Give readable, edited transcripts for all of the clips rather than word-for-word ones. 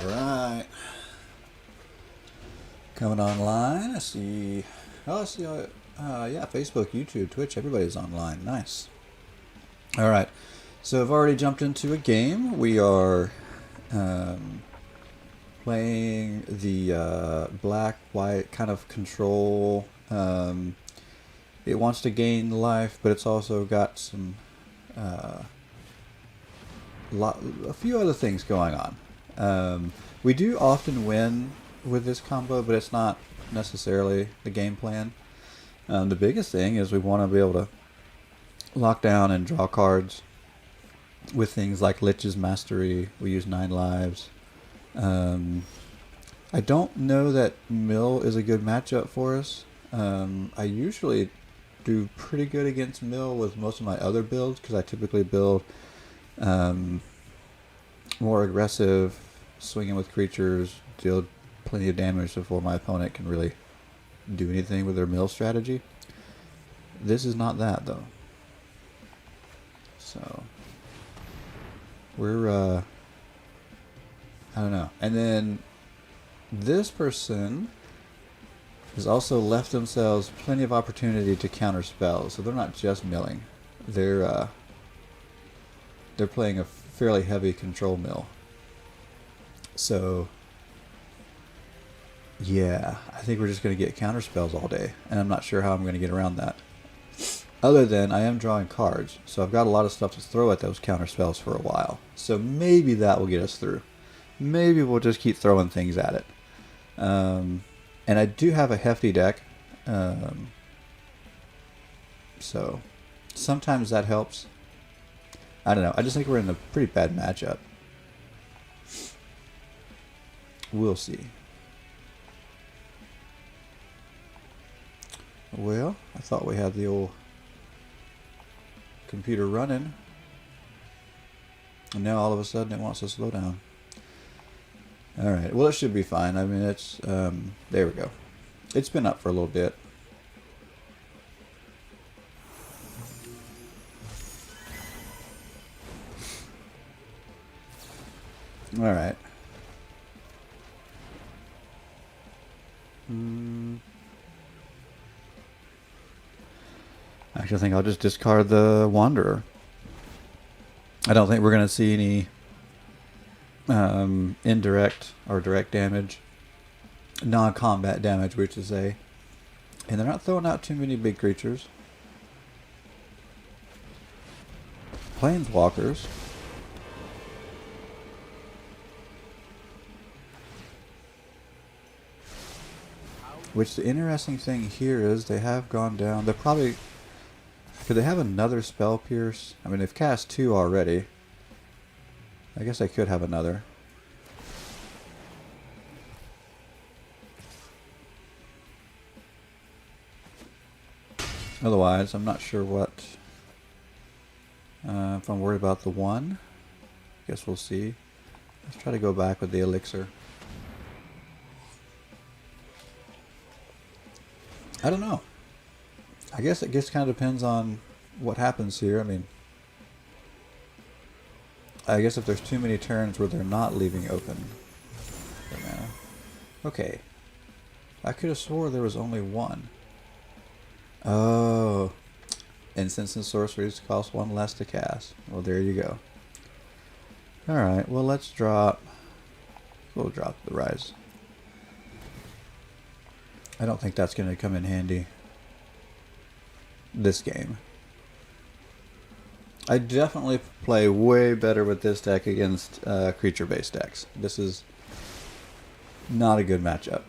Alright. Coming online. I see. Oh, I see. Yeah, Facebook, YouTube, Twitch. Everybody's online. Nice. Alright. So I've already jumped into a game. We are playing the black-white kind of control. It wants to gain life, but it's also got some a few other things going on. We do often win with this combo, but it's not necessarily the game plan. The biggest thing is we want to be able to lock down and draw cards with things like Lich's Mastery. We use 9 lives. I don't know that Mill is a good matchup for us. I usually do pretty good against Mill with most of my other builds because I typically build more aggressive, swinging with creatures, deal plenty of damage before my opponent can really do anything with their Mill strategy. This is not that though. So we're I don't know. And then this person has also left themselves plenty of opportunity to counter spells, so they're not just milling. They're playing a fairly heavy control mill. So yeah, I think we're just going to get counter spells all day, and I'm not sure how I'm going to get around that. Other than I am drawing cards, so I've got a lot of stuff to throw at those counter spells for a while. So maybe that will get us through. Maybe we'll just keep throwing things at it. And I do have a hefty deck, so sometimes that helps. I don't know. I just think we're in a pretty bad matchup. We'll see. Well, I thought we had the old computer running, and now all of a sudden it wants to slow down. Alright, well it should be fine. I mean, it's, there we go. It's been up for a little bit. Alright. Actually, I think I'll just discard the Wanderer. I don't think we're going to see any indirect or direct damage, non-combat damage, which is and they're not throwing out too many big creatures. Planeswalkers. Which the interesting thing here is they have gone down. They're probably, could they have another Spell Pierce? I mean, they've cast 2 already. I guess I could have another. Otherwise, I'm not sure what. If I'm worried about the 1, guess we'll see. Let's try to go back with the Elixir. I don't know. I guess it just kind of depends on what happens here. I mean, I guess if there's too many turns where they're not leaving open. Okay. I could have swore there was only 1. Oh. Instants and sorceries cost 1 less to cast. Well, there you go. Alright, well let's drop... We'll drop the Rise. I don't think that's going to come in handy this game. I definitely play way better with this deck against creature-based decks. This is not a good matchup.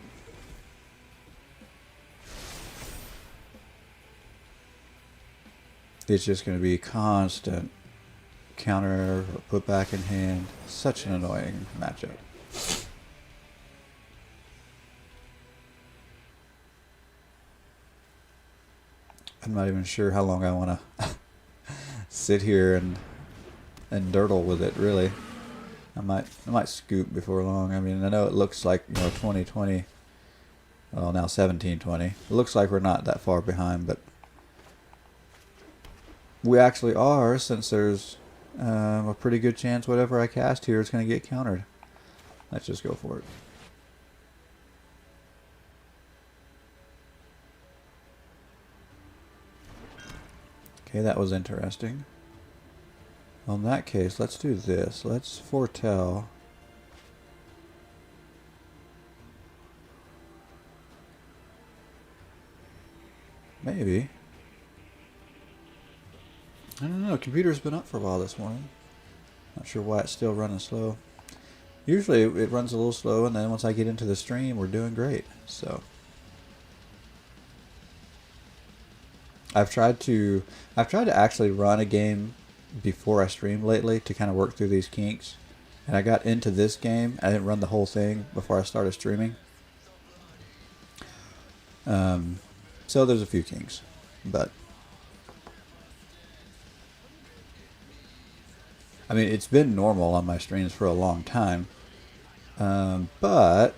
It's just going to be constant counter or put back in hand. Such an annoying matchup. I'm not even sure how long I want to sit here and dirtle with it, really. I might scoop before long. I mean, I know it looks like, 2020, well, now 1720. It looks like we're not that far behind, but We actually are, since there's a pretty good chance whatever I cast here is going to get countered. Let's just go for it. Okay, that was interesting. Well, in that case, let's do this. Let's foretell. Maybe. I don't know. Computer's been up for a while this morning. Not sure why it's still running slow. Usually it runs a little slow, and then once I get into the stream, we're doing great. So I've tried to actually run a game before I stream lately to kind of work through these kinks. And I got into this game. I didn't run the whole thing before I started streaming. So there's a few kinks, but I mean, it's been normal on my streams for a long time. But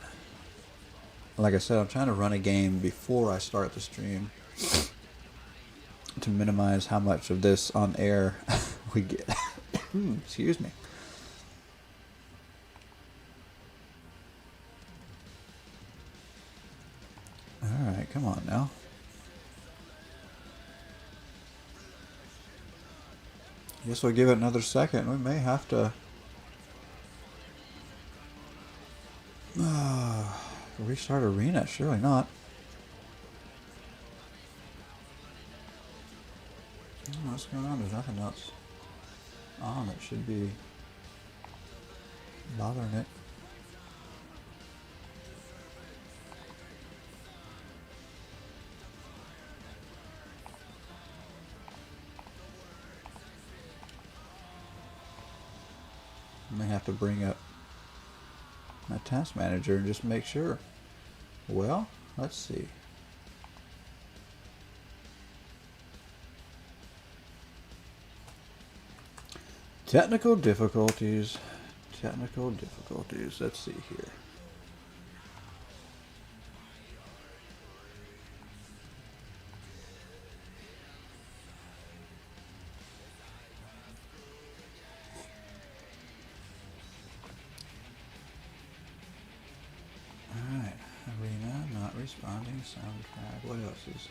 like I said, I'm trying to run a game before I start the stream to minimize how much of this on air we get. Excuse me. Alright, come on now. Guess we'll give it another second. We may have to restart arena. Surely not. I don't know what's going on. There's nothing else on that should be bothering it. I may have to bring up my task manager and just make sure. Well, let's see. Technical difficulties. Technical difficulties. Let's see here. Alright. Arena, not responding. Soundtrack. What else is...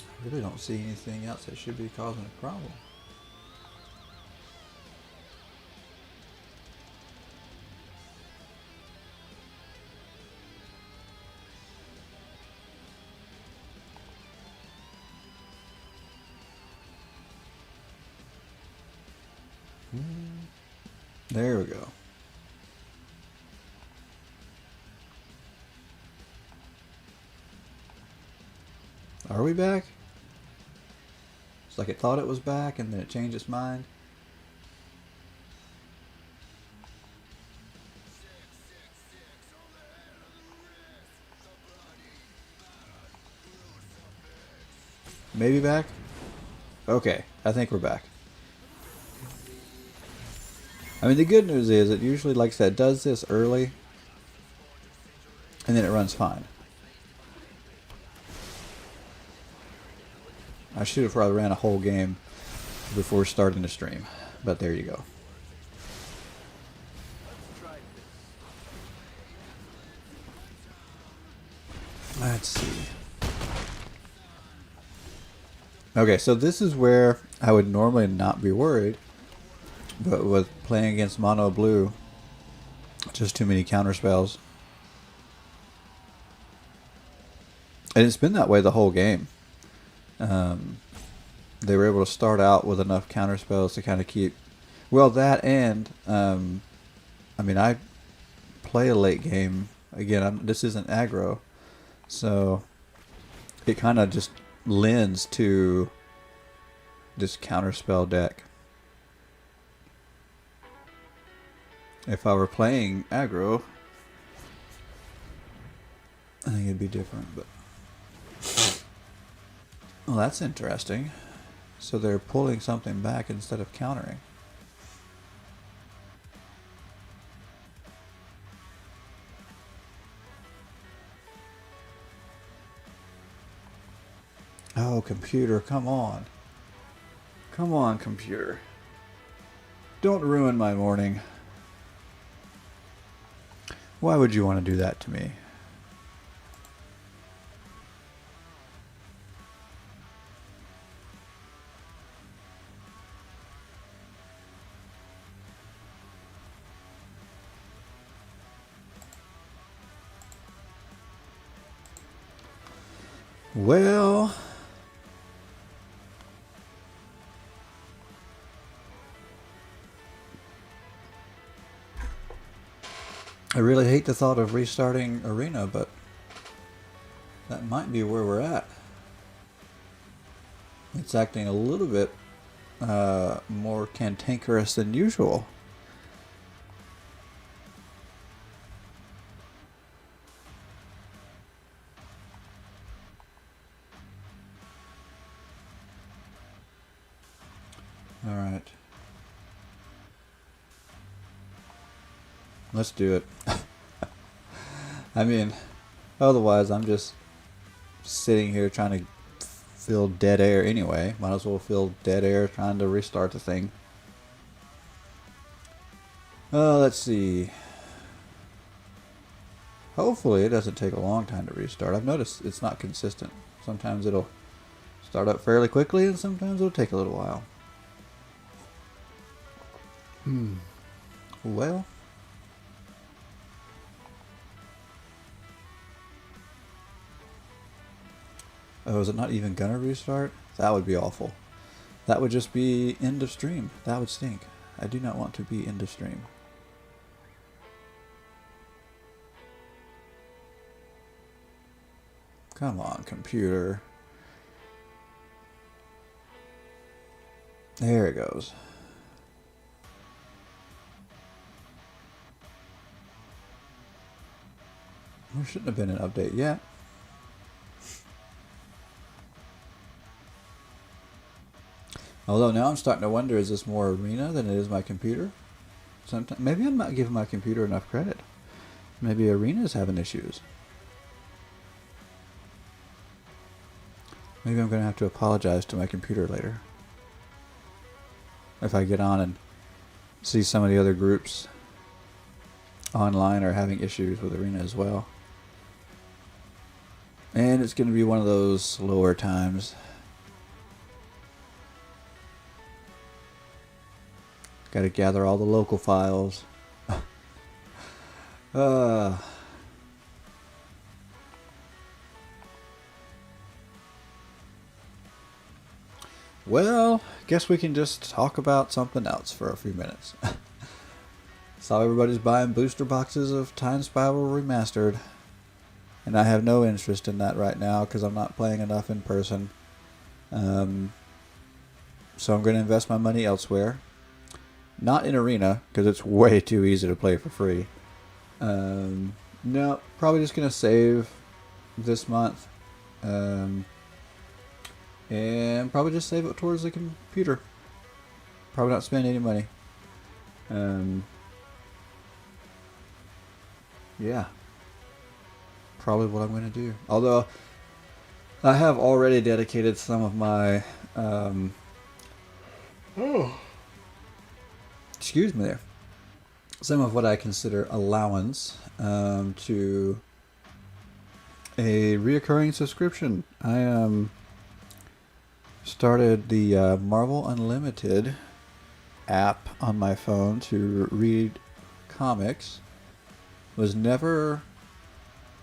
I really don't see anything else that should be causing a problem. There we go. Are we back? It's like it thought it was back and then it changed its mind. Maybe back? Okay, I think we're back. I mean, the good news is it usually, like I said, does this early and then it runs fine. I should have probably ran a whole game before starting the stream, but there you go. Let's see. Okay, so this is where I would normally not be worried, but with playing against Mono Blue, just too many counter spells. And it's been that way the whole game. They were able to start out with enough counter spells to kind of keep... Well, that and... I mean, I play a late game. Again, this isn't aggro. So it kind of just lends to this counterspell deck. If I were playing aggro, I think it'd be different. But well, that's interesting. So they're pulling something back instead of countering. Oh, computer, come on. Come on, computer. Don't ruin my morning. Why would you want to do that to me? Well, I really hate the thought of restarting Arena, but that might be where we're at. It's acting a little bit more cantankerous than usual. All right. Let's do it. I mean, otherwise I'm just sitting here trying to fill dead air anyway. Might as well fill dead air trying to restart the thing. Let's see. Hopefully it doesn't take a long time to restart. I've noticed it's not consistent. Sometimes it'll start up fairly quickly and sometimes it'll take a little while. Well. Oh, is it not even gonna restart? That would be awful. That would just be end of stream. That would stink. I do not want to be end of stream. Come on, computer. There it goes. There shouldn't have been an update yet. Although now I'm starting to wonder, is this more Arena than it is my computer? Sometimes, maybe I'm not giving my computer enough credit. Maybe Arena is having issues. Maybe I'm going to have to apologize to my computer later. If I get on and see some of the other groups online are having issues with Arena as well. And it's going to be one of those slower times. Got to gather all the local files. Well, guess we can just talk about something else for a few minutes. Saw everybody's buying booster boxes of Time Spiral Remastered. And I have no interest in that right now because I'm not playing enough in person. So I'm going to invest my money elsewhere. Not in Arena because it's way too easy to play for free. No, probably just going to save this month. And probably just save it towards the computer. Probably not spend any money. Yeah. Probably what I'm going to do. Although, I have already dedicated some of my... excuse me there. Some of what I consider allowance to a reoccurring subscription. I started the Marvel Unlimited app on my phone to read comics. Was never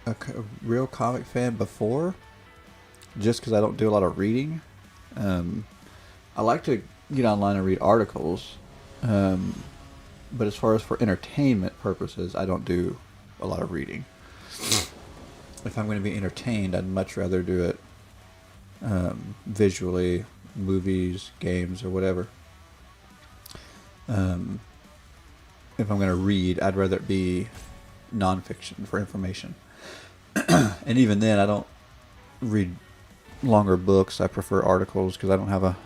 a real comic fan before, just because I don't do a lot of reading. I like to get online and read articles, but as far as for entertainment purposes, I don't do a lot of reading. If I'm going to be entertained, I'd much rather do it visually, movies, games, or whatever. If I'm going to read, I'd rather it be nonfiction for information. And even then, I don't read longer books. I prefer articles because I don't have a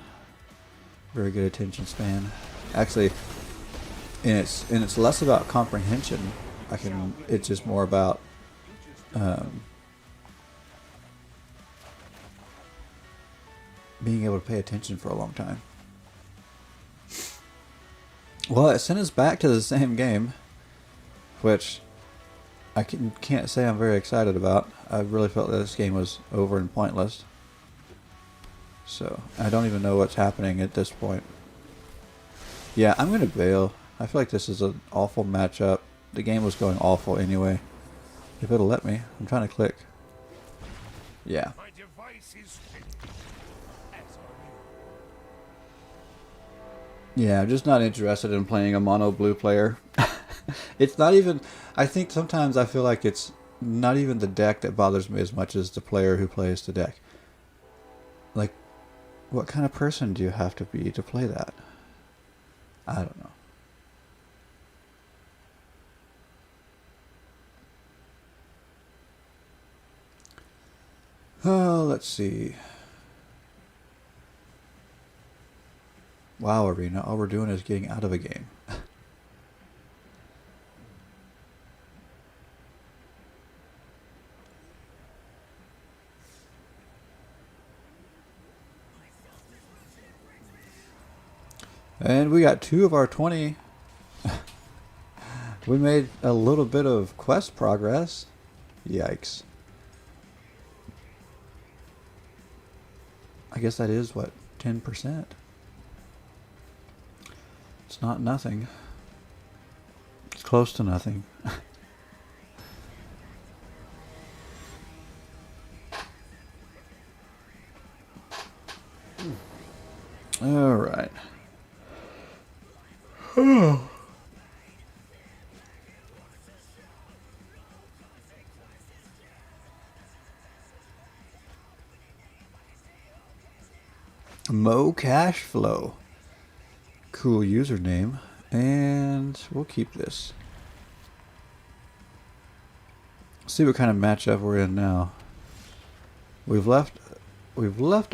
very good attention span. Actually, and it's less about comprehension. It's just more about being able to pay attention for a long time. Well, it sent us back to the same game, which I can't say I'm very excited about. I really felt that this game was over and pointless. So, I don't even know what's happening at this point. Yeah, I'm going to bail. I feel like this is an awful matchup. The game was going awful anyway. If it'll let me. I'm trying to click. Yeah. Yeah, I'm just not interested in playing a mono blue player. It's not even... I think sometimes I feel like it's not even the deck that bothers me as much as the player who plays the deck. Like, what kind of person do you have to be to play that? I don't know. Oh, let's see. Wow, Arena, all we're doing is getting out of a game. And we got 2 of our 20. We made a little bit of quest progress. Yikes. I guess that is, what, 10%? It's not nothing. It's close to nothing. All right. Mo Cashflow. Cool username. And we'll keep this. See what kind of matchup we're in now. We've left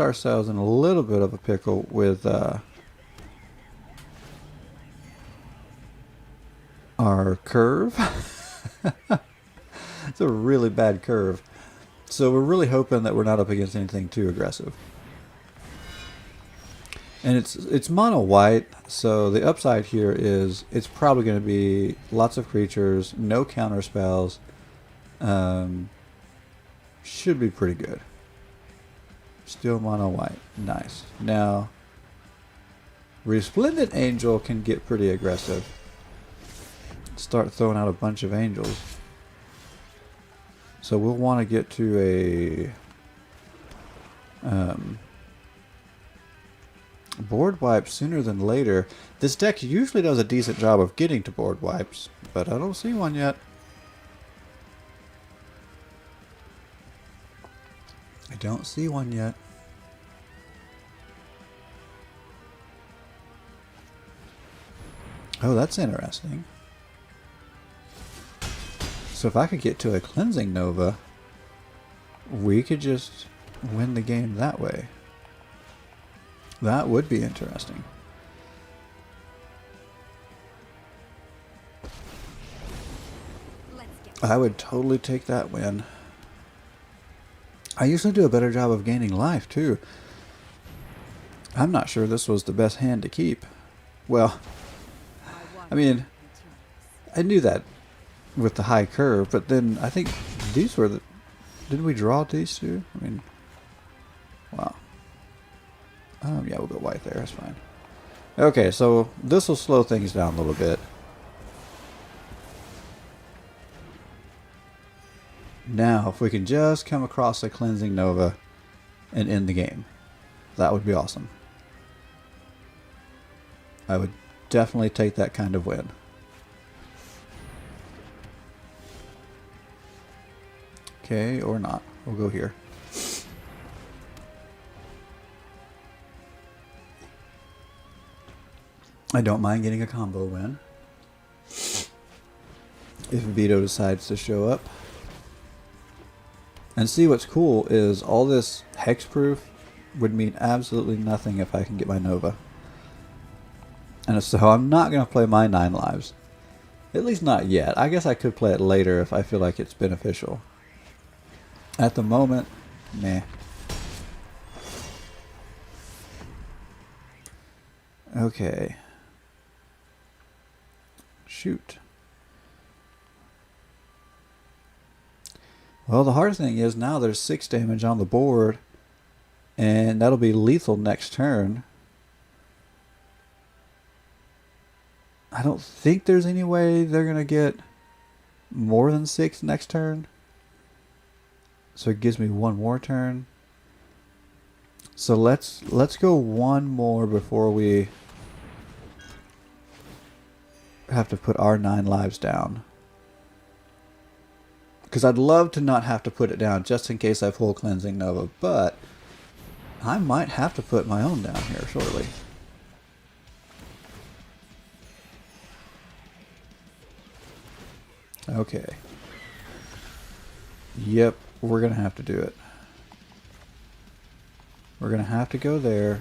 ourselves in a little bit of a pickle with our curve. It's a really bad curve. So we're really hoping that we're not up against anything too aggressive. And it's mono white, so the upside here is it's probably going to be lots of creatures, no counter spells. Should be pretty good. Still mono white. Nice. Now, Resplendent Angel can get pretty aggressive. Start throwing out a bunch of angels. So we'll want to get to a board wipe sooner than later. This deck usually does a decent job of getting to board wipes, but I don't see one yet. I don't see one yet. Oh, that's interesting. So if I could get to a Cleansing Nova, we could just win the game that way. That would be interesting. I would totally take that win. I usually do a better job of gaining life, too. I'm not sure this was the best hand to keep. Well, I mean, I knew that with the high curve, but then I think these were the... Didn't we draw these two? I mean, wow. Yeah, we'll go white there. That's fine. Okay, so this will slow things down a little bit. Now, if we can just come across a Cleansing Nova and end the game, that would be awesome. I would definitely take that kind of win. Okay, or not. We'll go here. I don't mind getting a combo win. If Vito decides to show up. And see, what's cool is all this hexproof would mean absolutely nothing if I can get my Nova. And so I'm not going to play my 9 lives. At least not yet. I guess I could play it later if I feel like it's beneficial. At the moment, meh. Okay. Shoot. Well, the hard thing is now there's 6 damage on the board, and that'll be lethal next turn. I don't think there's any way they're going to get more than 6 next turn. So it gives me one more turn. So let's go one more before we have to put our 9 lives down. Because I'd love to not have to put it down just in case I pull Cleansing Nova, but I might have to put my own down here shortly. Okay. Yep, we're going to have to do it. We're going to have to go there.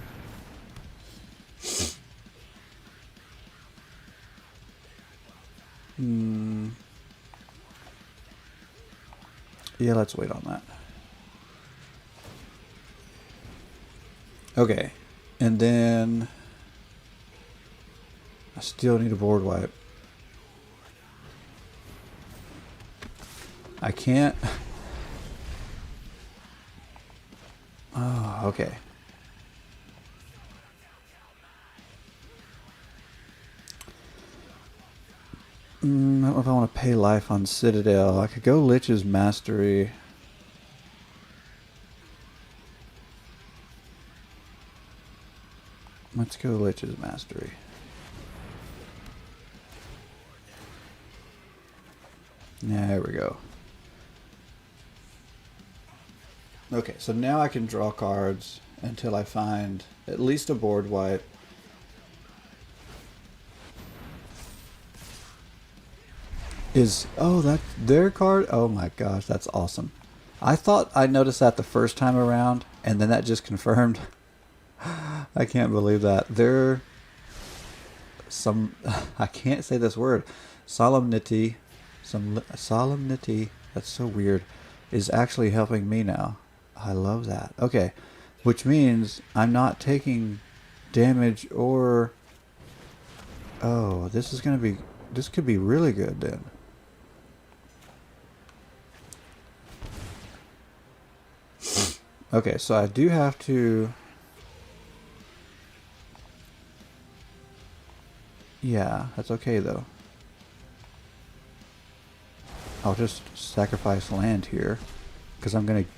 Yeah, let's wait on that. Okay. And then I still need a board wipe. I can't. Oh, okay. I don't know if I want to pay life on Citadel. I could go Lich's Mastery. Let's go Lich's Mastery. Yeah, there we go. Okay, so now I can draw cards until I find at least a board wipe. Oh, that's their card? Oh my gosh, that's awesome. I thought I noticed that the first time around, and then that just confirmed. I can't believe that. I can't say this word. Solemnity, solemnity, that's so weird, is actually helping me now. I love that. Okay, which means I'm not taking damage or... Oh, this could be really good then. Okay, so I do have to... Yeah, that's okay though. I'll just sacrifice land here, because I'm going to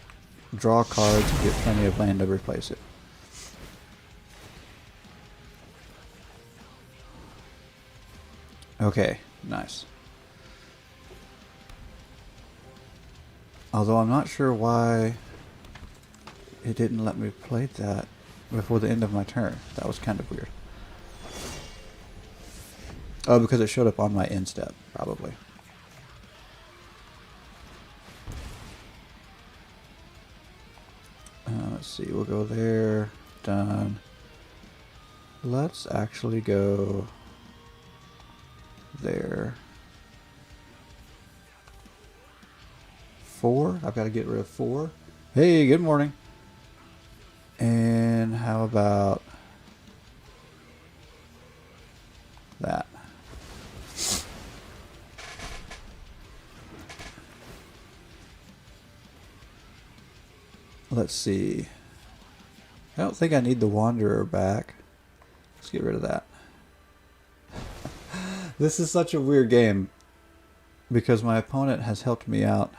draw cards and get plenty of land to replace it. Okay, nice. Although I'm not sure why it didn't let me play that before the end of my turn. That was kind of weird. Oh, because it showed up on my end step, probably. Let's see, we'll go there. Done. Let's actually go there. 4? I've got to get rid of 4. Hey, good morning. And how about that? Let's see. I don't think I need the Wanderer back. Let's get rid of that. This is such a weird game because my opponent has helped me out.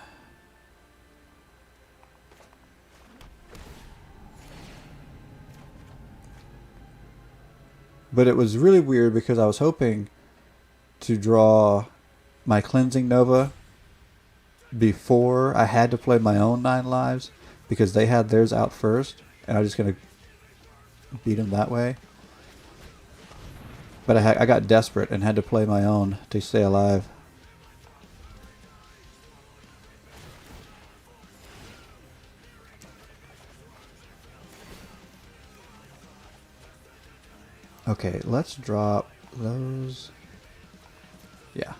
But it was really weird because I was hoping to draw my Cleansing Nova before I had to play my own 9 lives because they had theirs out first, and I was just going to beat them that way. But I got desperate and had to play my own to stay alive. Okay, let's drop those. Yeah.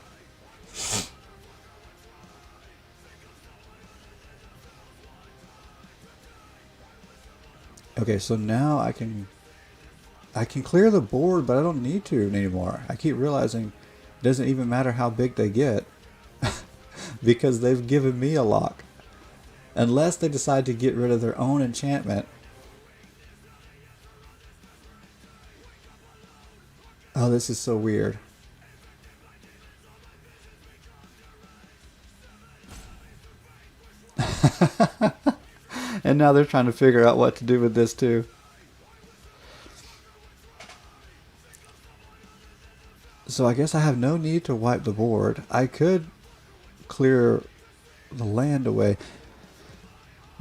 Okay, so now I can I can clear the board, but I don't need to anymore. I keep realizing it doesn't even matter how big they get because they've given me a lock. Unless they decide to get rid of their own enchantment. Oh, this is so weird. And now they're trying to figure out what to do with this too. So I guess I have no need to wipe the board. I could clear the land away.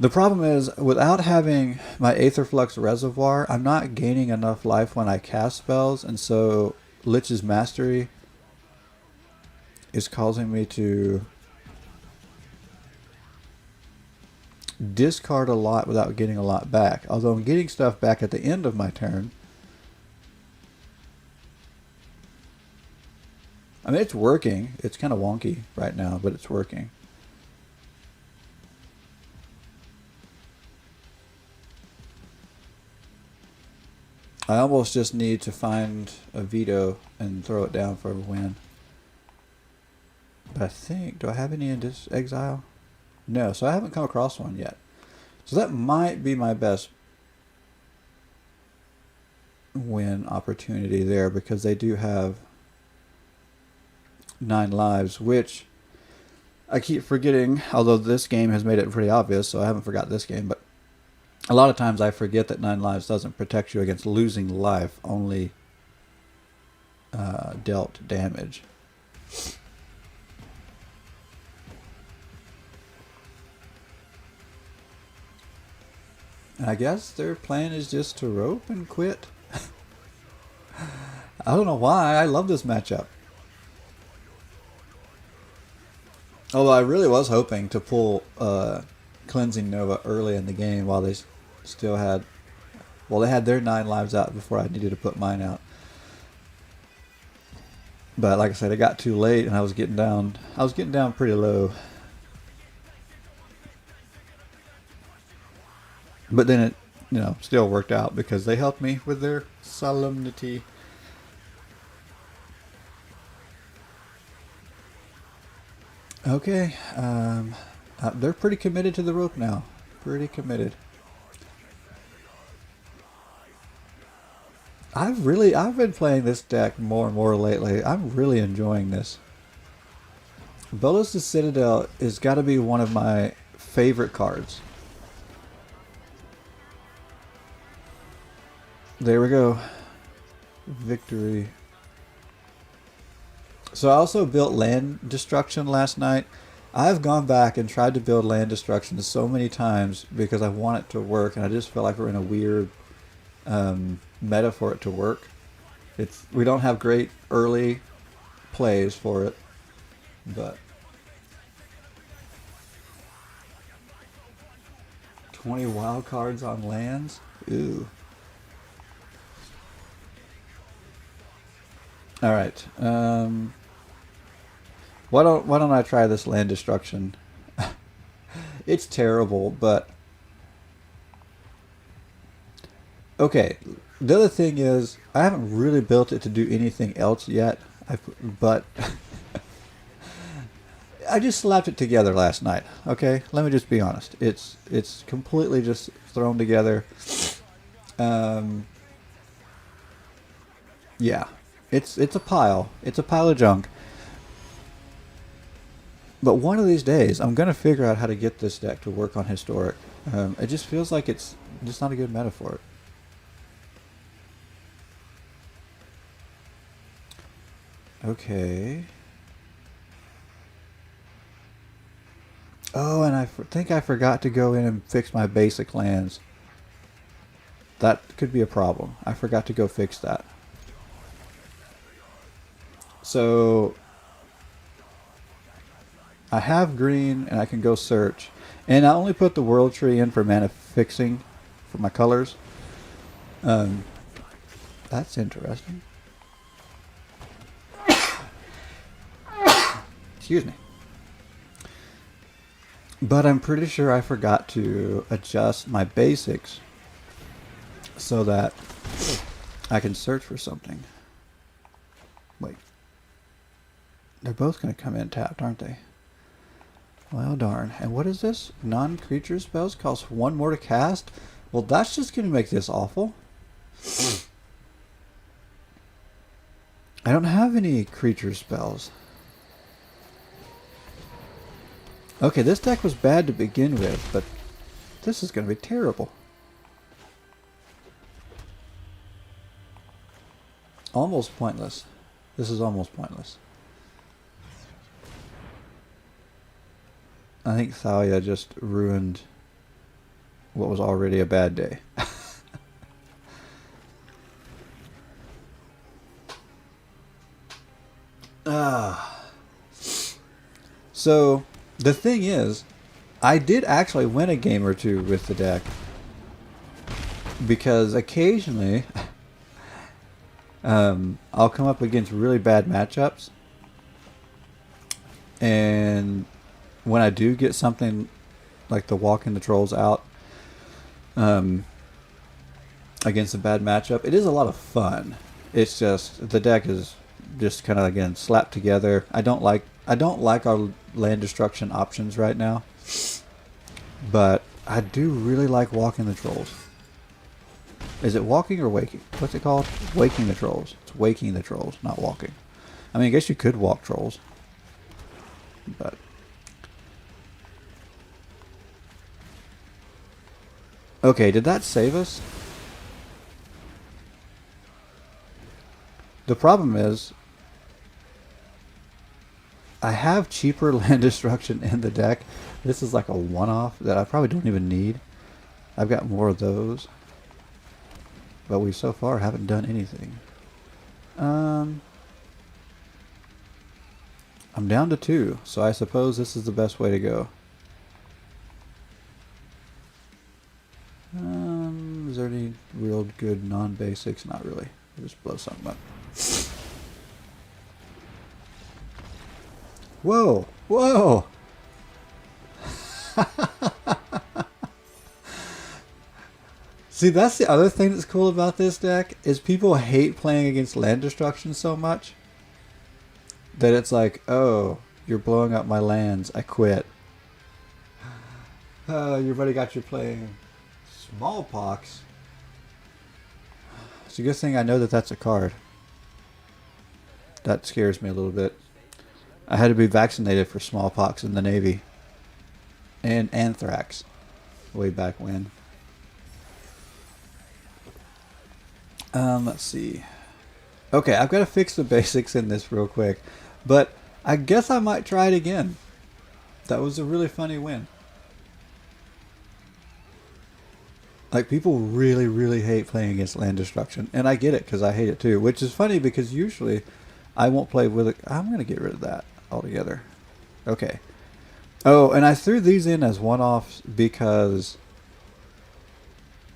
The problem is, without having my Aetherflux Reservoir, I'm not gaining enough life when I cast spells, and so Lich's Mastery is causing me to discard a lot without getting a lot back. Although I'm getting stuff back at the end of my turn. I mean, it's working. It's kind of wonky right now, but it's working. I almost just need to find a veto and throw it down for a win. But I think, do I have any in this exile? No, so I haven't come across one yet. So that might be my best win opportunity there, because they do have 9 lives, which I keep forgetting, although this game has made it pretty obvious, so I haven't forgot this game, but a lot of times I forget that 9 lives doesn't protect you against losing life, only dealt damage. I guess their plan is just to rope and quit. I don't know why. I love this matchup. Although I really was hoping to pull Cleansing Nova early in the game while they still had... Well, they had their 9 lives out before I needed to put mine out. But like I said, it got too late and I was getting down pretty low. But then it, still worked out because they helped me with their Solemnity. Okay, they're pretty committed to the rope now. Pretty committed. I've been playing this deck more and more lately. I'm really enjoying this. Bolas the Citadel has got to be one of my favorite cards. There we go. Victory. So I also built Land Destruction last night. I've gone back and tried to build Land Destruction so many times because I want it to work, and I just feel like we're in a weird meta for it to work. We don't have great early plays for it, but 20 wild cards on lands? Ooh. All right. Why don't I try this Land Destruction? It's terrible, but okay. The other thing is, I haven't really built it to do anything else yet. But I just slapped it together last night. Okay, let me just be honest. It's completely just thrown together. Yeah, it's a pile. It's a pile of junk. But one of these days, I'm gonna figure out how to get this deck to work on Historic. It just feels like it's just not a good meta for it. Okay. Oh, and I think I forgot to go in and fix my basic lands. That could be a problem. I forgot to go fix that. So I have green and I can go search. And I only put the World Tree in for mana fixing for my colors. That's interesting. Excuse me. But I'm pretty sure I forgot to adjust my basics so that I can search for something. Wait. They're both going to come in tapped, aren't they? Well, darn. And what is this? Non-creature spells cost 1 more to cast? Well, that's just going to make this awful. I don't have any creature spells. Okay, this deck was bad to begin with, but this is going to be terrible. Almost pointless. This is almost pointless. I think Thalia just ruined what was already a bad day. So, the thing is, I did actually win a game or two with the deck. Because occasionally, I'll come up against really bad matchups. And when I do get something like the Walking the Trolls out against a bad matchup, it is a lot of fun. It's just, the deck is just kind of, again, slapped together. I don't like our land destruction options right now, but I do really like Walking the Trolls. Is it walking or waking? What's it called? Waking the Trolls. It's waking the trolls, not walking. I mean, I guess you could walk trolls, but okay, did that save us? The problem is, I have cheaper land destruction in the deck. This is like a one-off that I probably don't even need. I've got more of those, but we so far haven't done anything. I'm down to 2, so I suppose this is the best way to go. Is there any real good non-basics? Not really. We'll just blow something up. Whoa! Whoa! See, that's the other thing that's cool about this deck, is people hate playing against land destruction so much that it's like, oh, you're blowing up my lands, I quit. Your buddy got you playing Smallpox. It's a good thing I know that that's a card. That scares me a little bit. I had to be vaccinated for smallpox in the Navy. And anthrax. Way back when. Let's see. Okay, I've got to fix the basics in this real quick. But I guess I might try it again. That was a really funny win. Like, people really, really hate playing against land destruction. And I get it, because I hate it too. Which is funny, because usually I won't play with it. I'm going to get rid of that altogether. Okay. Oh, and I threw these in as one-offs because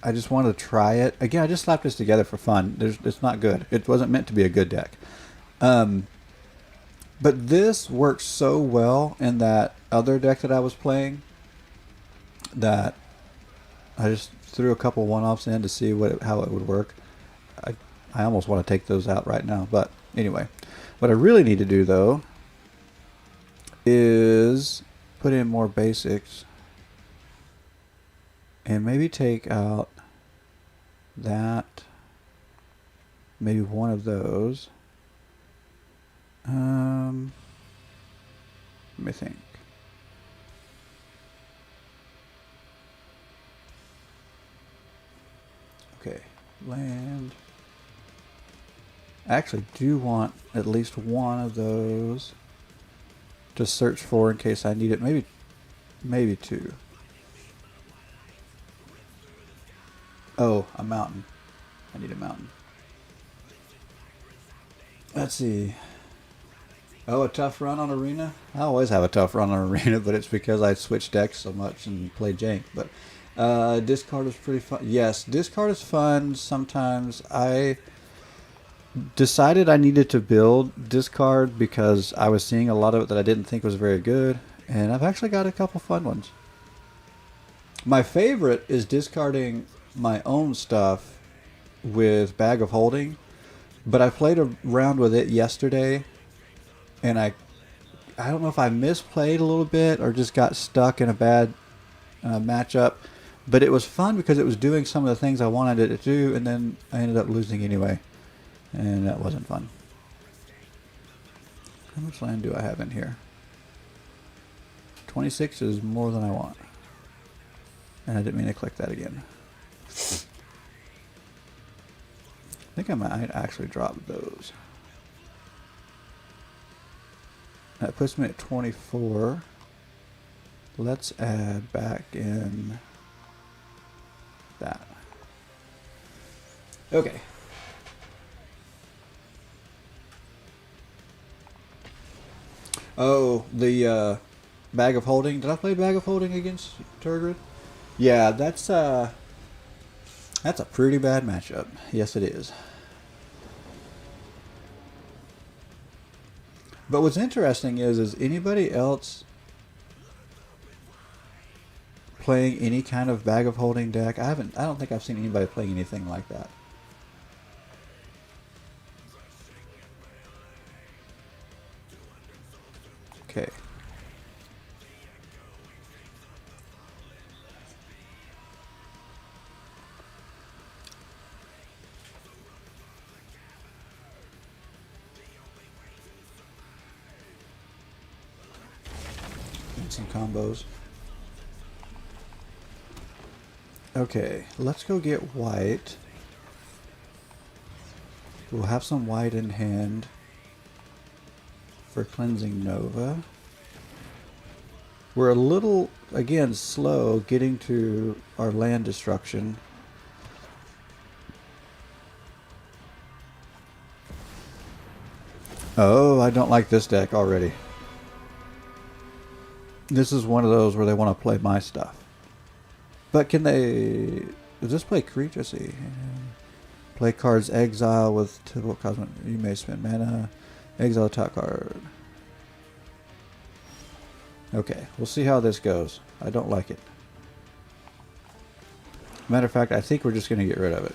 I just wanted to try it. Again, I just slapped this together for fun. It's not good. It wasn't meant to be a good deck. But this works so well in that other deck that I was playing that I just threw a couple one-offs in to see how it would work. I almost want to take those out right now. But anyway, what I really need to do, though, is put in more basics and maybe take out that, maybe one of those. Let me think. Okay, land. I actually do want at least one of those to search for in case I need it. Maybe 2. Oh, a mountain. I need a mountain. Let's see. Oh, a tough run on Arena? I always have a tough run on Arena, but it's because I switch decks so much and play jank. But discard is pretty fun. Yes, discard is fun sometimes. I decided I needed to build discard because I was seeing a lot of it that I didn't think was very good, and I've actually got a couple fun ones. My favorite is discarding my own stuff with Bag of Holding, but I played around with it yesterday, and I don't know if I misplayed a little bit or just got stuck in a bad matchup, but it was fun because it was doing some of the things I wanted it to do, and then I ended up losing anyway, and that wasn't fun. How much land do I have in here? 26 is more than I want. And I didn't mean to click that again. I think I might actually drop those. That puts me at 24. Let's add back in that. Okay. Oh, the Bag of Holding. Did I play Bag of Holding against Turgid? Yeah, that's a pretty bad matchup. Yes, it is. But what's interesting is anybody else playing any kind of Bag of Holding deck? I don't think I've seen anybody playing anything like that. Okay. And some combos. Okay, let's go get white. We'll have some white in hand for Cleansing Nova. We're a little, again, slow getting to our land destruction. Oh, I don't like this deck already. This is one of those where they want to play my stuff. But can they... Does this play creature? See. Play cards exile with typical cosmic. You may spend mana. Exile top card. Okay, we'll see how this goes. I don't like it. Matter of fact, I think we're just going to get rid of it.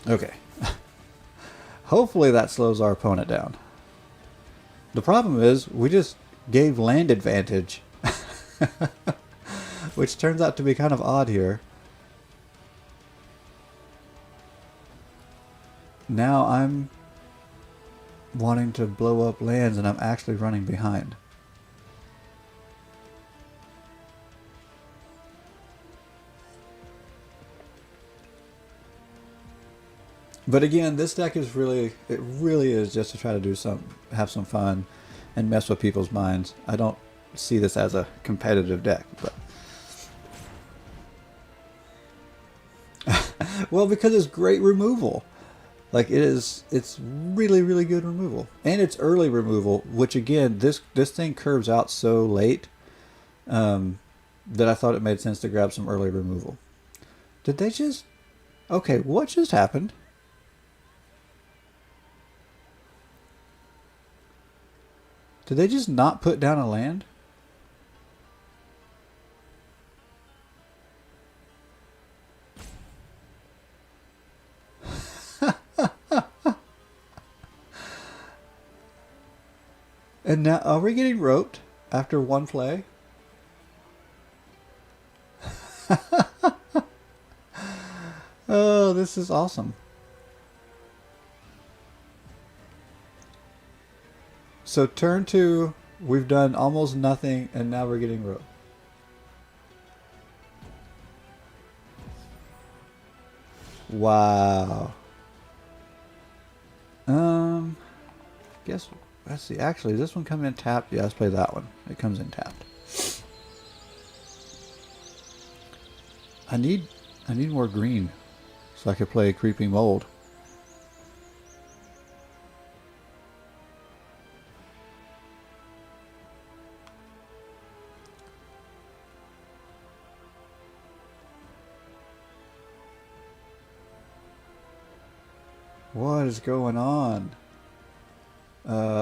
Okay. Hopefully that slows our opponent down. The problem is, we just gave land advantage. Which turns out to be kind of odd here. Now I'm wanting to blow up lands and I'm actually running behind. But again, this deck is really is just to try to do have some fun and mess with people's minds. I don't see this as a competitive deck, but well, because it's great removal. Like it's really good removal, and it's early removal. Which again, this thing curves out so late that I thought it made sense to grab some early removal. Did they just? Okay, what just happened? Did they just not put down a land? And now, are we getting roped after one play? Oh, this is awesome. So turn 2, we've done almost nothing, and now we're getting roped. Wow. Guess let's see. Actually, does this one come in tapped? Yeah, let's play that one. It comes in tapped. I need more green so I could play Creeping Mold. What is going on?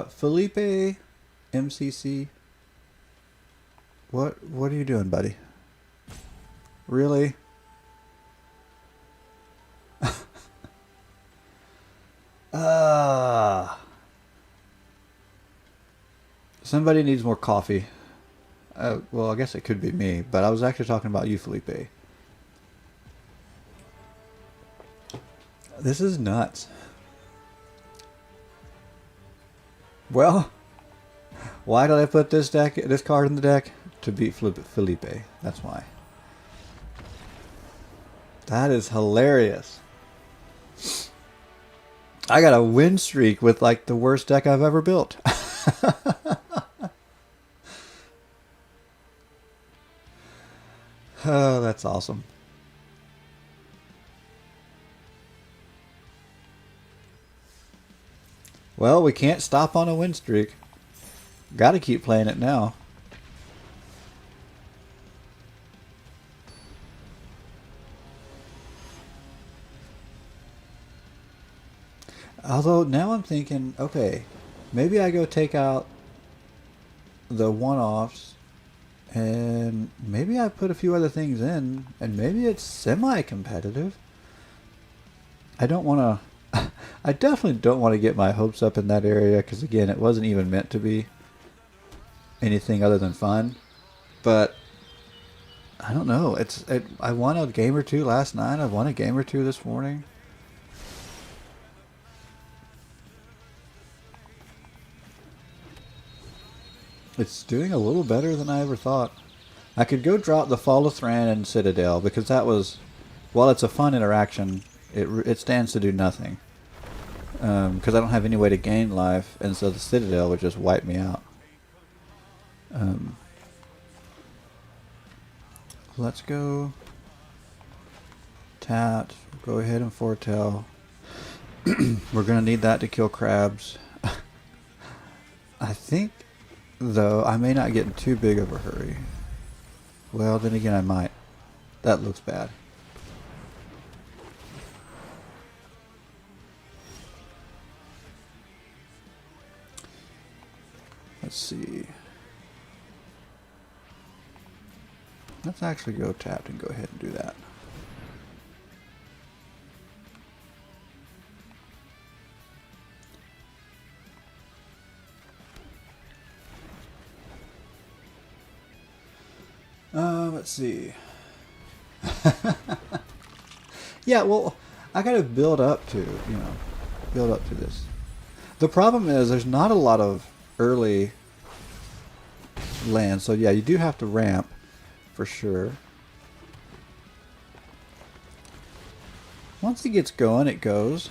Felipe MCC What are you doing, buddy? Really? Ah. Somebody needs more coffee. Well, I guess it could be me, but I was actually talking about you, Felipe. This is nuts. Well, why did I put this card in the deck? To beat Felipe. That's why. That is hilarious. I got a win streak with like the worst deck I've ever built. Oh, that's awesome. Well, we can't stop on a win streak. Gotta keep playing it now. Although now I'm thinking, okay, maybe I go take out the one-offs and maybe I put a few other things in and maybe it's semi-competitive. I don't want to... I definitely don't want to get my hopes up in that area because, again, it wasn't even meant to be anything other than fun. But I don't know. I won a game or two last night. I won a game or two this morning. It's doing a little better than I ever thought. I could go drop the Fall of Thran and Citadel because that was, while it's a fun interaction, it stands to do nothing. Because I don't have any way to gain life, and so the Citadel would just wipe me out. Let's go Tat. Go ahead and foretell. We're going to need that to kill crabs. I think, though, I may not get in too big of a hurry. Well, then again, I might. That looks bad. Let's see. Let's actually go tapped and go ahead and do that. Let's see. Yeah, well, I gotta build up to, build up to this. The problem is there's not a lot of early land, so yeah, you do have to ramp for sure. Once it gets going, it goes.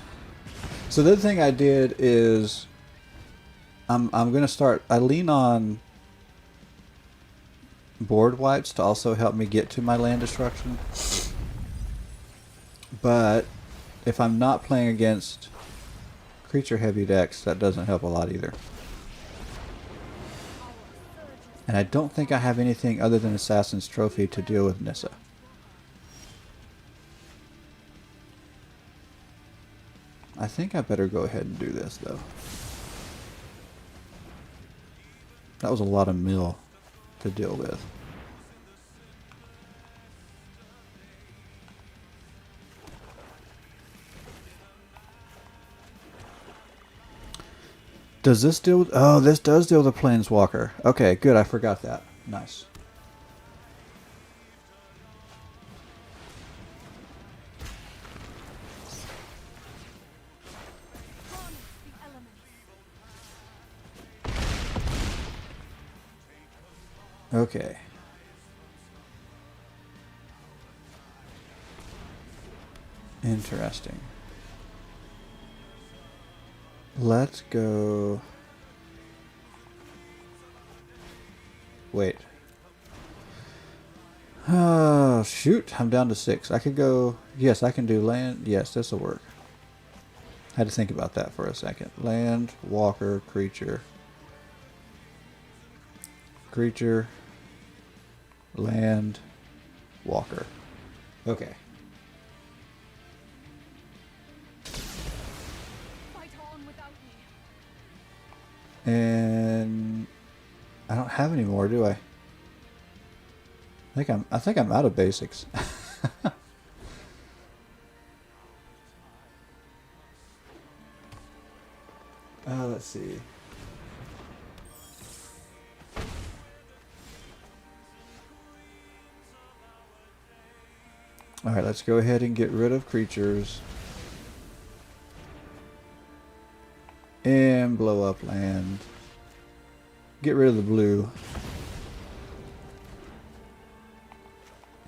So the other thing I did is I'm gonna start. I lean on board wipes to also help me get to my land destruction. But if I'm not playing against creature heavy decks, that doesn't help a lot either. And I don't think I have anything other than Assassin's Trophy to deal with Nissa. I think I better go ahead and do this, though. That was a lot of mill to deal with. Does this deal with... Oh, this does deal with a Planeswalker. Okay, good. I forgot that. Nice. Okay. Interesting. Let's go... Wait. Oh, shoot. I'm down to 6. I could go... Yes, I can do land. Yes, this will work. I had to think about that for a second. Land, walker, creature. Creature. Land. Walker. Okay. And I don't have any more, do I? I think I'm out of basics. Let's see. All right, let's go ahead and get rid of creatures and blow up land. Get rid of the blue.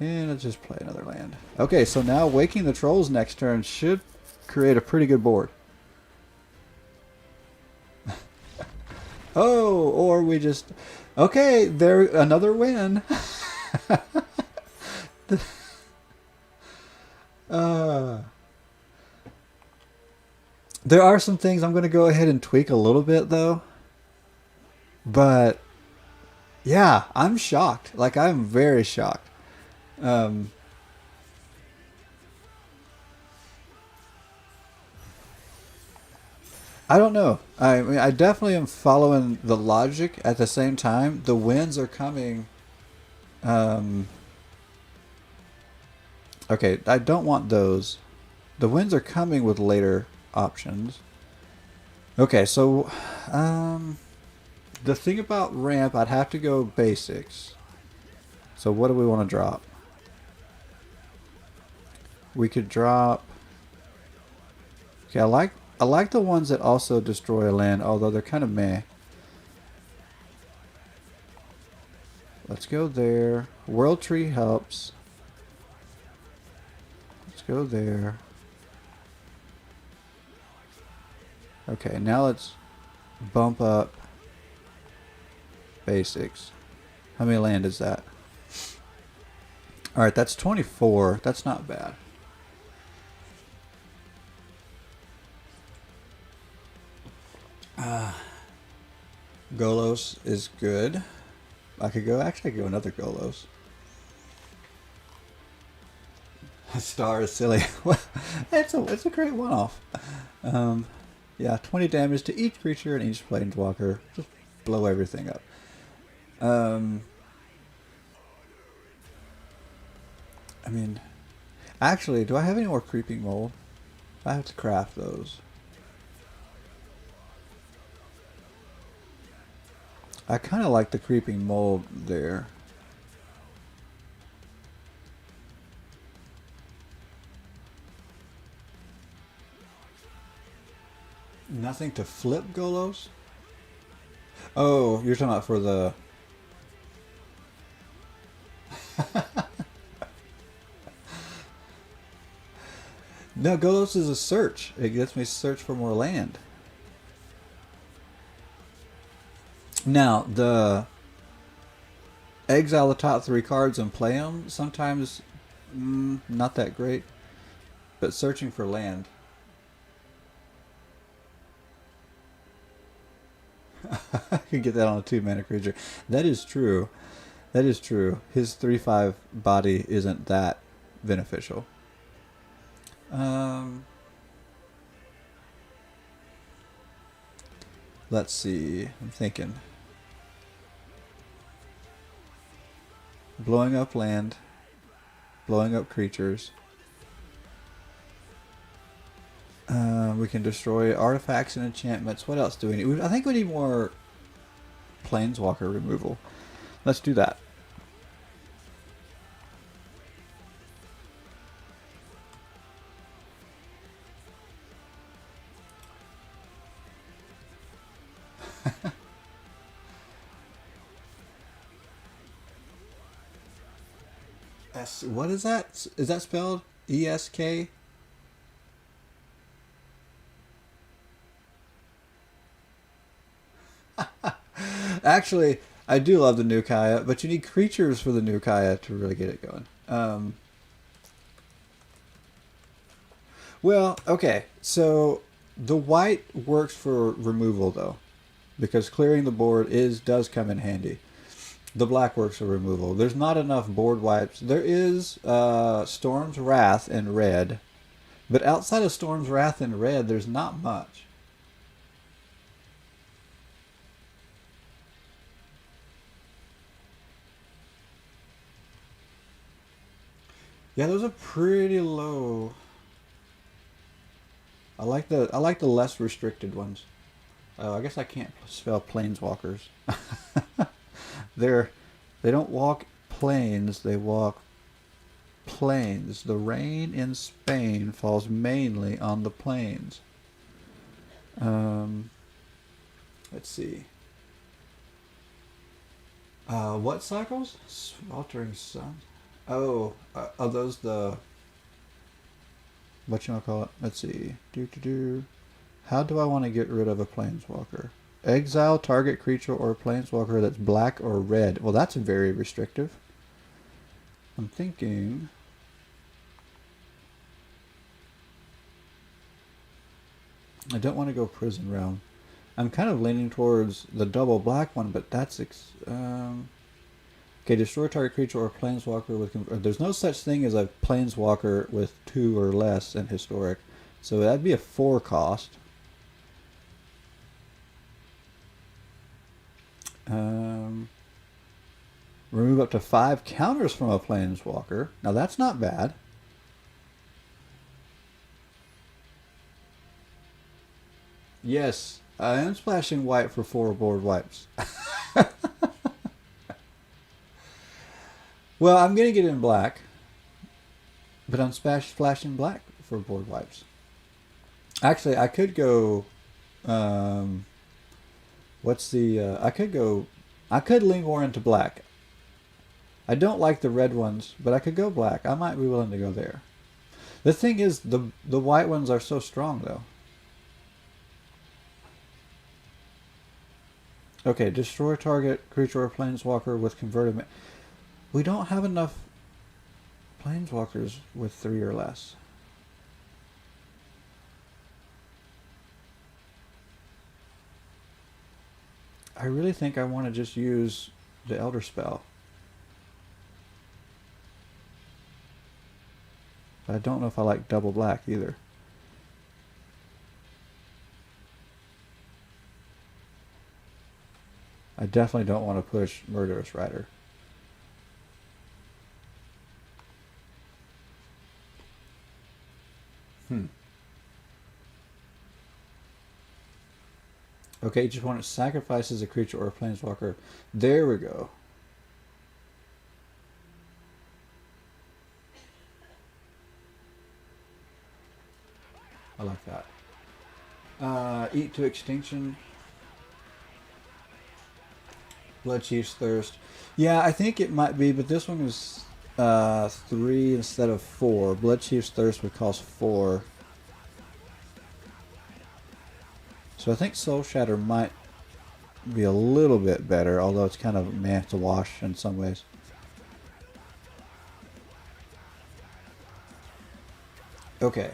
And let's just play another land. Okay, so now Waking the Trolls next turn should create a pretty good board. Oh, or we just... Okay, there, another win. There are some things I'm going to go ahead and tweak a little bit, though. But, yeah, I'm shocked. Like, I'm very shocked. I don't know. I mean, I definitely am following the logic. At the same time, the wins are coming. Okay, I don't want those. The wins are coming with later options. Okay, so the thing about ramp, I'd have to go basics. So what do we want to drop? We could drop... Okay, I like the ones that also destroy a land, although they're kind of meh. Let's go there. World Tree helps. Let's go there. Okay, now let's bump up basics. How many land is that? Alright, that's 24. That's not bad. Golos is good. Actually I could go another Golos. Star is silly. it's a great one-off. Yeah, 20 damage to each creature and each planeswalker. Just blow everything up. I mean, actually, do I have any more Creeping Mold? I have to craft those. I kind of like the Creeping Mold there. Nothing to flip Golos? Oh, you're talking about for the... No, Golos is a search. It lets me search for more land. Now, the exile the top 3 cards and play them, sometimes not that great. But searching for land. I can get that on a 2-mana creature. That is true. That is true. His 3/5 body isn't that beneficial. Let's see. I'm thinking. Blowing up land. Blowing up creatures. We can destroy artifacts and enchantments. What else do we need? I think we need more planeswalker removal. Let's do that. What is that? Is that spelled ESK? Actually, I do love the new Kaya, but you need creatures for the new Kaya to really get it going. Well, okay, so the white works for removal though, because clearing the board does come in handy. The black works for removal. There's not enough board wipes. There is Storm's Wrath in red, but outside of Storm's Wrath in red, there's not much. Yeah, those are pretty low. I like the less restricted ones. I guess I can't spell planeswalkers. They're they don't walk planes, they walk plains. The rain in Spain falls mainly on the plains. Um, let's see. What cycles? Sweltering sun. Oh, are those the what you call it? Let's see. Do do do. How do I want to get rid of a planeswalker? Exile target creature or planeswalker that's black or red. Well, that's very restrictive. I'm thinking. I don't want to go prison realm. I'm kind of leaning towards the double black one, but that's okay. Destroy target creature or planeswalker with. There's no such thing as a planeswalker with 2 or less in historic, so that'd be a 4 cost. Um, remove up to 5 counters from a planeswalker. Now that's not bad. Yes, I am splashing white for 4 board wipes. Well, I'm gonna get in black, but I'm splashing black for board wipes. Actually, I could go. Um, what's the? I could go. I could lean more into black. I don't like the red ones, but I could go black. I might be willing to go there. The thing is, the white ones are so strong, though. Okay, destroy target creature or planeswalker with converted. We don't have enough planeswalkers with 3 or less. I really think I want to just use the Elder Spell. But I don't know if I like double black either. I definitely don't want to push Murderous Rider. Okay, each opponent sacrifices a creature or a planeswalker. There we go. I like that. Eat to Extinction. Bloodchief's Thirst. Yeah, I think it might be, but this one is 3 instead of 4. Bloodchief's Thirst would cost 4. So I think Soul Shatter might be a little bit better, although it's kind of meh to wash in some ways. Okay.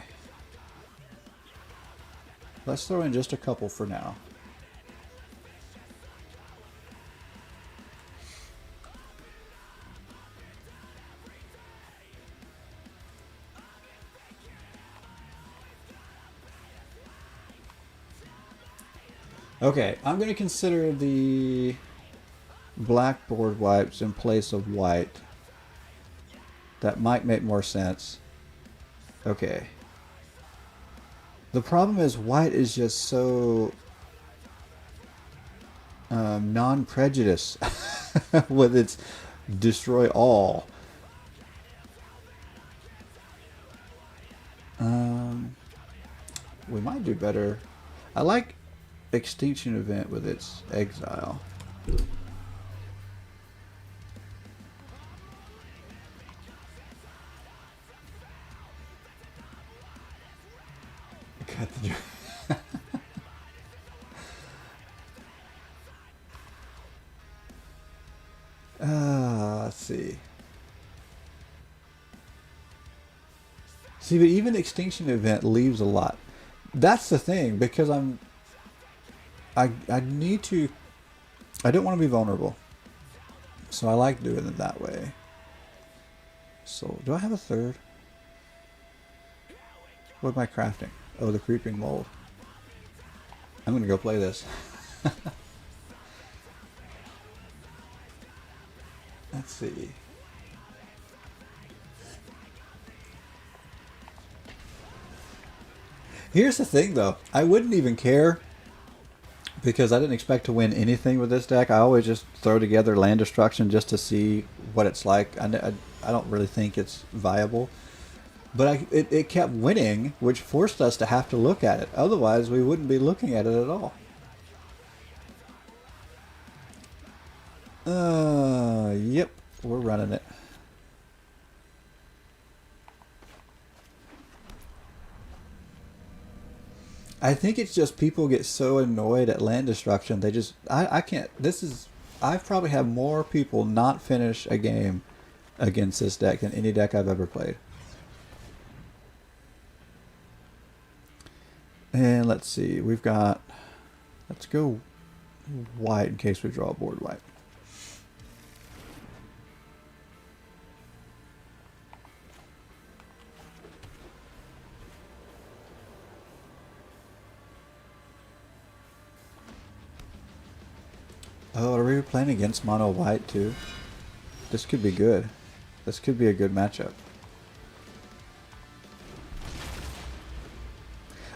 Let's throw in just a couple for now. Okay, I'm going to consider the blackboard wipes in place of white. That might make more sense. Okay. The problem is white is just so non-prejudice with its destroy all. We might do better. I like Extinction Event with its exile. Cut the let's see. See, but even Extinction Event leaves a lot. That's the thing, because I need to. I don't want to be vulnerable, so I like doing it that way. So, do I have a third? What am I crafting? Oh, the Creeping Mold. I'm gonna go play this. Let's see. Here's the thing, though. I wouldn't even care because I didn't expect to win anything with this deck. I always just throw together land destruction just to see what it's like. I don't really think it's viable. But it kept winning, which forced us to have to look at it. Otherwise, we wouldn't be looking at it at all. Yep, we're running it. I think it's just people get so annoyed at land destruction. They just, I can't, I've probably had more people not finish a game against this deck than any deck I've ever played. And let's see, let's go white in case we draw a board white. Oh, are we playing against mono white too? This could be good. This could be a good matchup.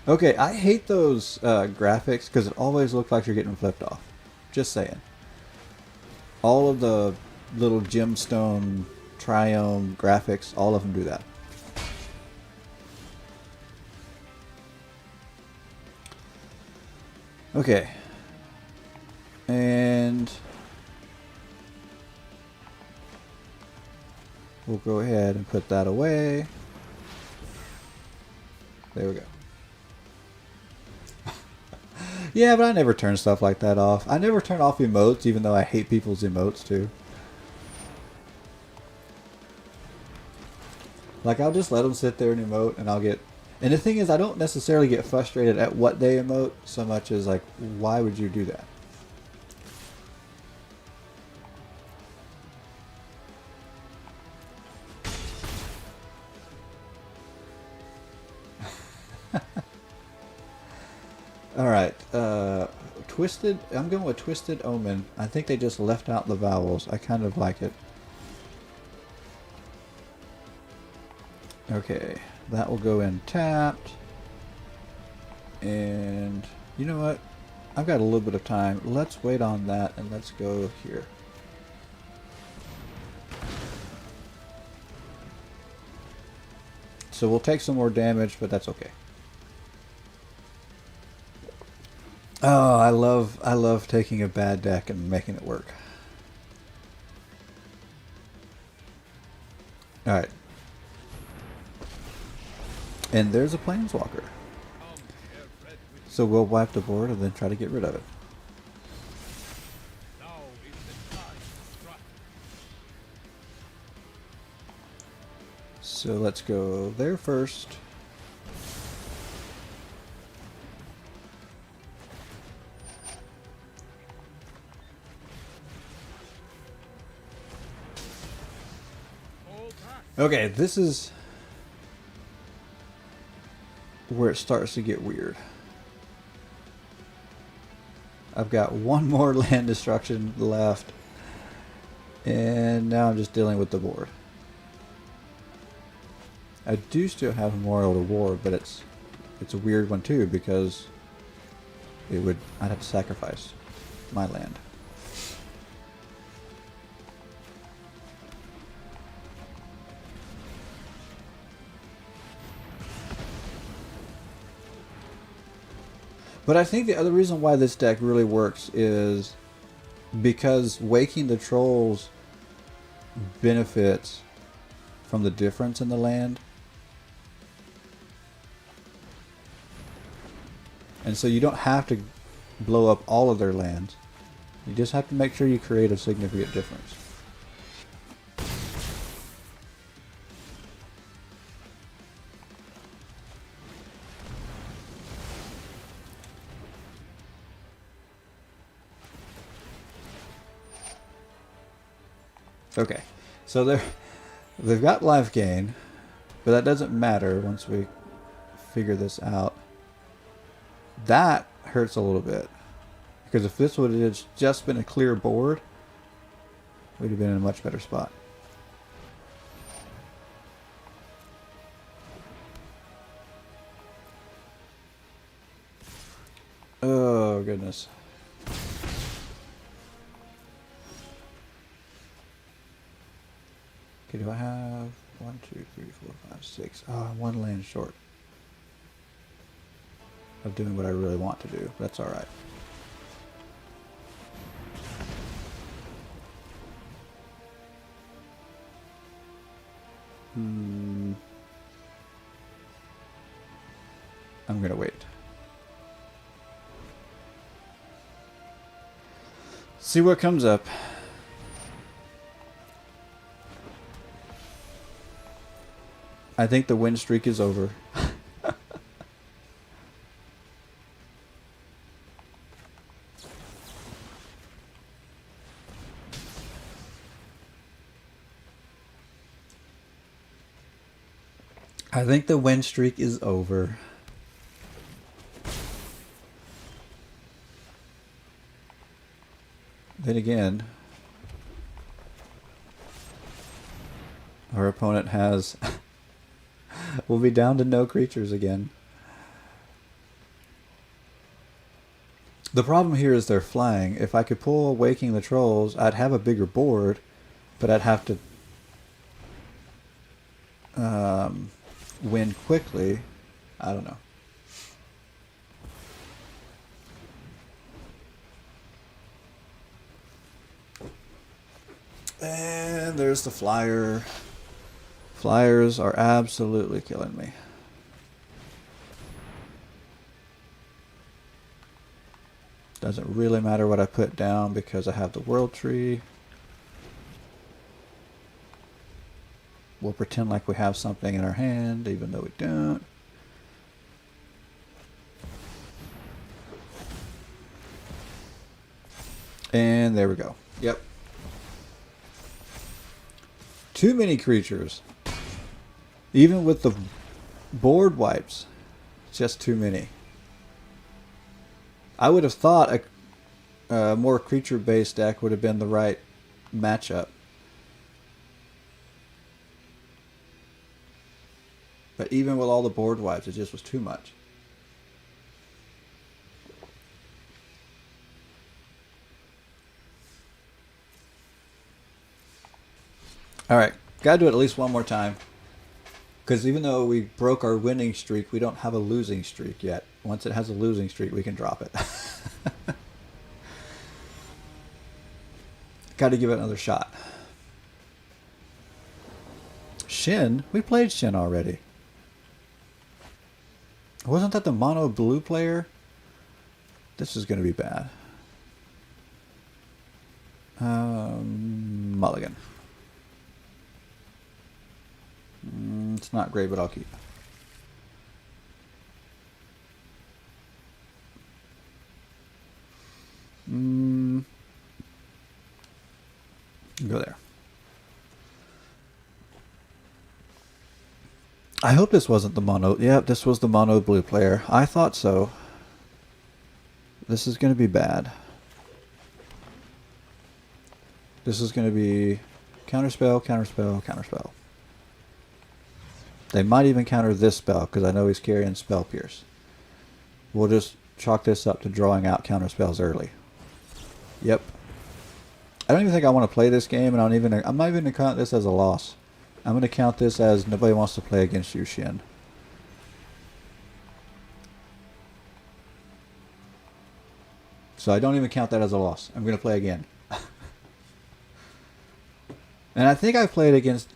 Okay, I hate those graphics because it always looks like you're getting flipped off. Just saying. All of the little gemstone, triome graphics, all of them do that. Okay. And we'll go ahead and put that away. There we go. Yeah, but I never turn stuff like that off. I never turn off emotes, even though I hate people's emotes too. Like, I'll just let them sit there and emote, and I'll get... And the thing is, I don't necessarily get frustrated at what they emote so much as, like, why would you do that? Alright, Twisted... I'm going with Twisted Omen. I think they just left out the vowels. I kind of like it. Okay, that will go in tapped. And you know what? I've got a little bit of time. Let's wait on that and let's go here. So we'll take some more damage, but that's okay. Oh, I love taking a bad deck and making it work. Alright. And there's a Planeswalker. So we'll wipe the board and then try to get rid of it. So let's go there first. Okay, this is where it starts to get weird. I've got one more land destruction left, and now I'm just dealing with the board. I do still have Memorial to War, but it's a weird one too because I'd have to sacrifice my land. But I think the other reason why this deck really works is because Waking the Trolls benefits from the difference in the land. And so you don't have to blow up all of their lands. You just have to make sure you create a significant difference. Okay, so they've got life gain, but that doesn't matter once we figure this out. That hurts a little bit, because if this would have just been a clear board, we'd have been in a much better spot. Oh, goodness. Okay, do I have 1, 2, 3, 4, 5, 6? Oh, I'm one land short of doing what I really want to do. That's alright. I'm gonna wait. See what comes up. I think the win streak is over. I think the win streak is over. Then again, our opponent has... we'll be down to no creatures again. The problem here is they're flying. If I could pull Waking the Trolls, I'd have a bigger board, but I'd have to win quickly. I don't know. And there's the flyer. Flyers are absolutely killing me. Doesn't really matter what I put down because I have the World Tree. We'll pretend like we have something in our hand, even though we don't. And there we go. Yep. Too many creatures. Even with the board wipes, just too many. I would have thought a more creature-based deck would have been the right matchup. But even with all the board wipes, it just was too much. Alright, gotta do it at least one more time. Because even though we broke our winning streak, we don't have a losing streak yet. Once it has a losing streak, we can drop it. Gotta give it another shot. Shin? We played Shin already. Wasn't that the mono blue player? This is going to be bad. Mulligan. It's not great, but I'll keep. Go there. I hope this wasn't the mono. Yep, this was the mono blue player. I thought so. This is going to be bad. This is going to be counterspell, counterspell, counterspell. They might even counter this spell because I know he's carrying Spell Pierce. We'll just chalk this up to drawing out counterspells early. Yep. I don't even think I want to play this game, and I'm not even going to count this as a loss. I'm going to count this as nobody wants to play against you, Shin. So I don't even count that as a loss. I'm going to play again. And I think I played against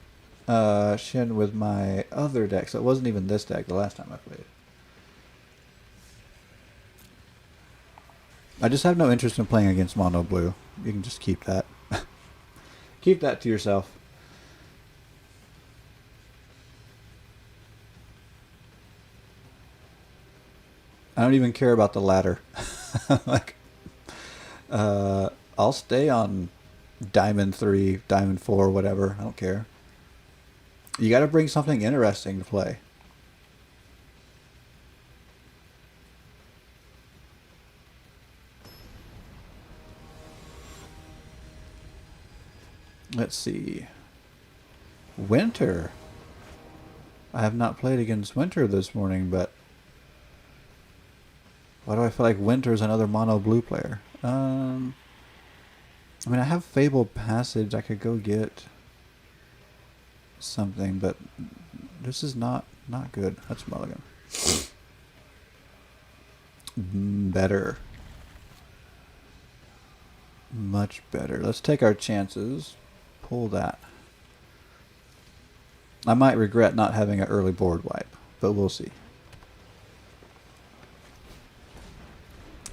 Shin with my other deck, so it wasn't even this deck the last time I played. I just have no interest in playing against mono blue. You can just keep that. Keep that to yourself. I don't even care about the ladder. Like, I'll stay on Diamond 3, Diamond 4, whatever. I don't care. You got to bring something interesting to play. Let's see. Winter. I have not played against Winter this morning, but Why do I feel like Winter's another mono blue player? I mean, I have Fabled Passage. I could go get something, but this is not good. That's Mulligan. Better. Much better. Let's take our chances. Pull that. I might regret not having an early board wipe, but we'll see.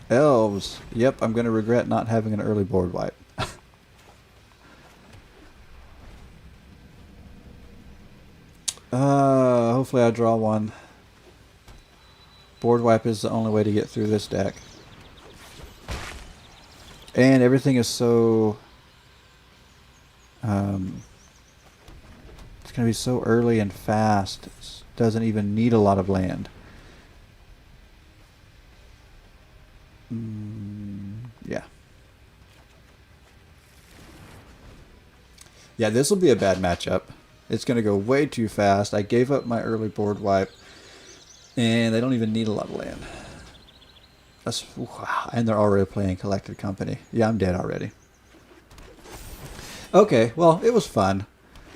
Elves. Yep, I'm going to regret not having an early board wipe. Hopefully I draw one. Board wipe is the only way to get through this deck. And everything is so... it's going to be so early and fast. It doesn't even need a lot of land. Yeah. Yeah, this will be a bad matchup. It's going to go way too fast. I gave up my early board wipe. And they don't even need a lot of land. That's, wow. And they're already playing Collected Company. Yeah, I'm dead already. Okay, well, it was fun.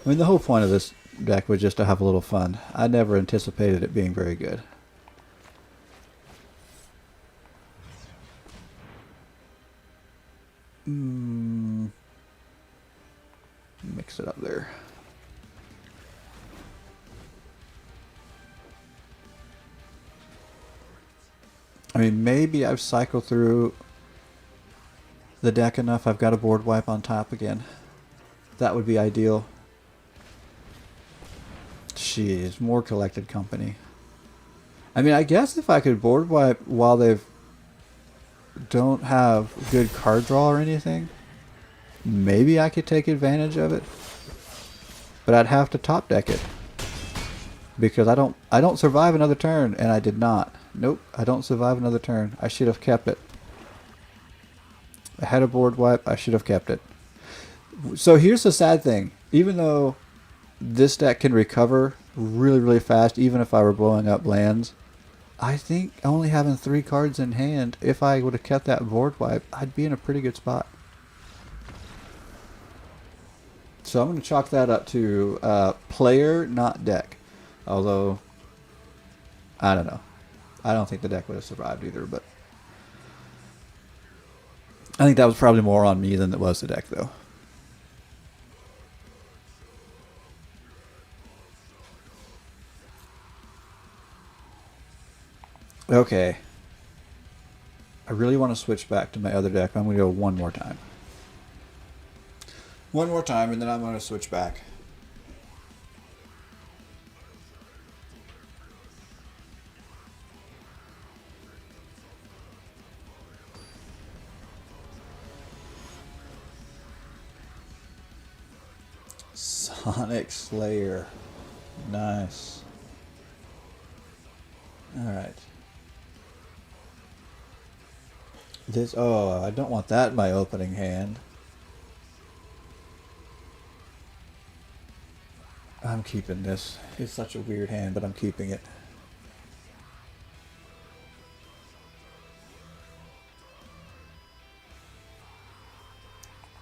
I mean, the whole point of this deck was just to have a little fun. I never anticipated it being very good. Mix it up there. I mean, maybe I've cycled through the deck enough. I've got a board wipe on top again. That would be ideal. Jeez, more Collected Company. I mean, I guess if I could board wipe while they don't have good card draw or anything, maybe I could take advantage of it. But I'd have to top deck it. Because I don't survive another turn, and I did not. Nope, I don't survive another turn. I should have kept it. I had a board wipe, I should have kept it. So here's the sad thing. Even though this deck can recover really, really fast, even if I were blowing up lands, I think only having 3 cards in hand, if I would have kept that board wipe, I'd be in a pretty good spot. So I'm going to chalk that up to player, not deck. Although, I don't know. I don't think the deck would have survived either, but I think that was probably more on me than it was the deck, though. Okay. I really want to switch back to my other deck. I'm going to go one more time. One more time, and then I'm going to switch back. Sonic Slayer. Nice. Alright. This, oh, I don't want that in my opening hand. I'm keeping this. It's such a weird hand, but I'm keeping it.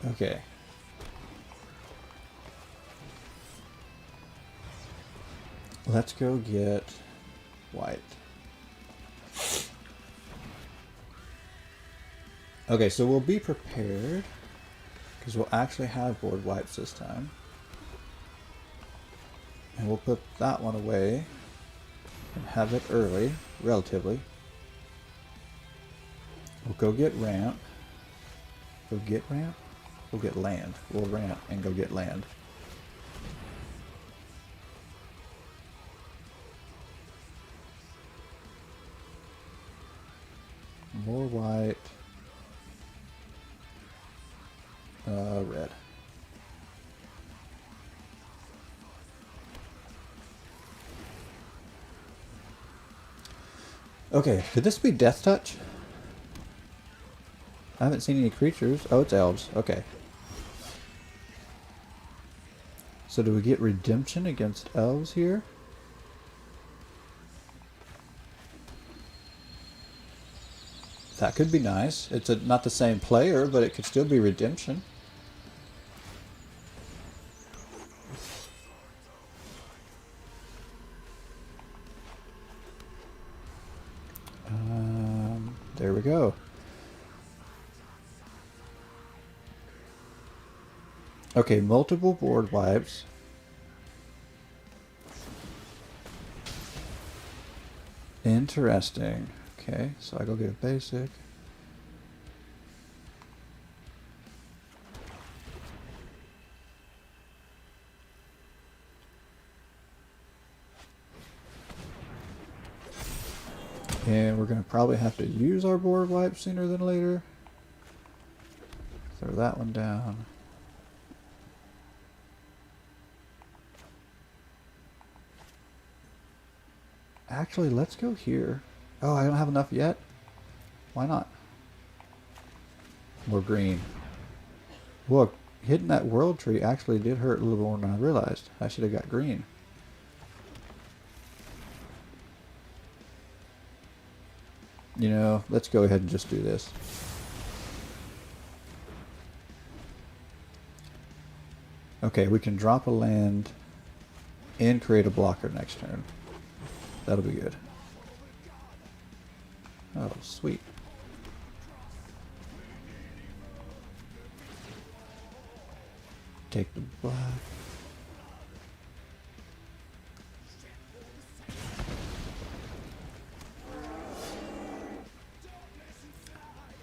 Okay. Let's go get white. Okay, so we'll be prepared because we'll actually have board wipes this time. And we'll put that one away and have it early, relatively. We'll go get ramp. Go get ramp? We'll get land. We'll ramp and go get land. More white. Red. Okay, could this be Death Touch? I haven't seen any creatures. Oh, it's elves. Okay. So do we get redemption against elves here? That could be nice. It's not the same player, but it could still be redemption. There we go. Okay, multiple board wipes. Interesting. Okay, so I go get a basic. And we're going to probably have to use our board wipe sooner than later. Throw that one down. Actually, let's go here. Oh, I don't have enough yet? Why not? More green. Look, hitting that world tree actually did hurt a little more than I realized. I should have got green. You know, let's go ahead and just do this. Okay, we can drop a land and create a blocker next turn. That'll be good. Oh, sweet. Take the black.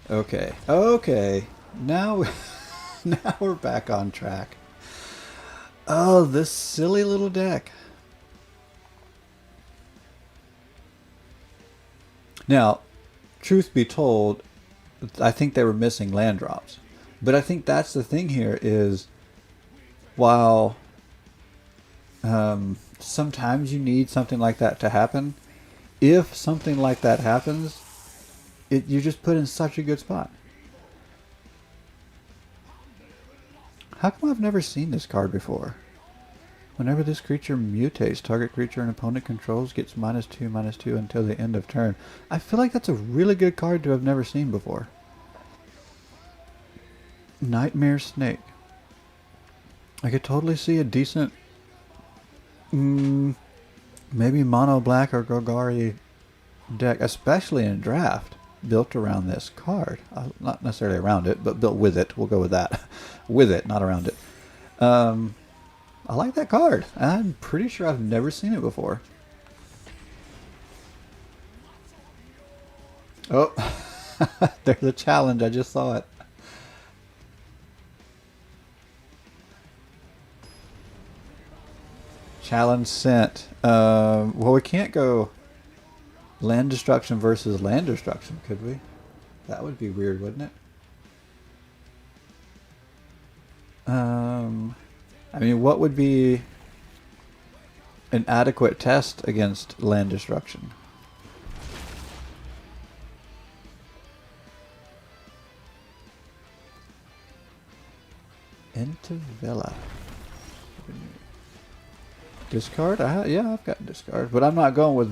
Okay. Okay. Now, now we're back on track. Oh, this silly little deck. Now, truth be told, I think they were missing land drops. But I think that's the thing here is, while sometimes you need something like that to happen, if something like that happens, you're just put in such a good spot. How come I've never seen this card before? Whenever this creature mutates, target creature an opponent controls gets -2/-2 until the end of turn. I feel like that's a really good card to have never seen before. Nightmare Snake. I could totally see a decent, maybe mono black or Golgari deck, especially in draft, built around this card. Not necessarily around it, but built with it. We'll go with that. With it, not around it. I like that card. I'm pretty sure I've never seen it before. Oh, there's a challenge. I just saw it. Challenge sent. Well, we can't go land destruction versus land destruction, could we? That would be weird, wouldn't it? I mean, what would be an adequate test against land destruction? Into Villa. Discard? Yeah, I've got discard, but I'm not going with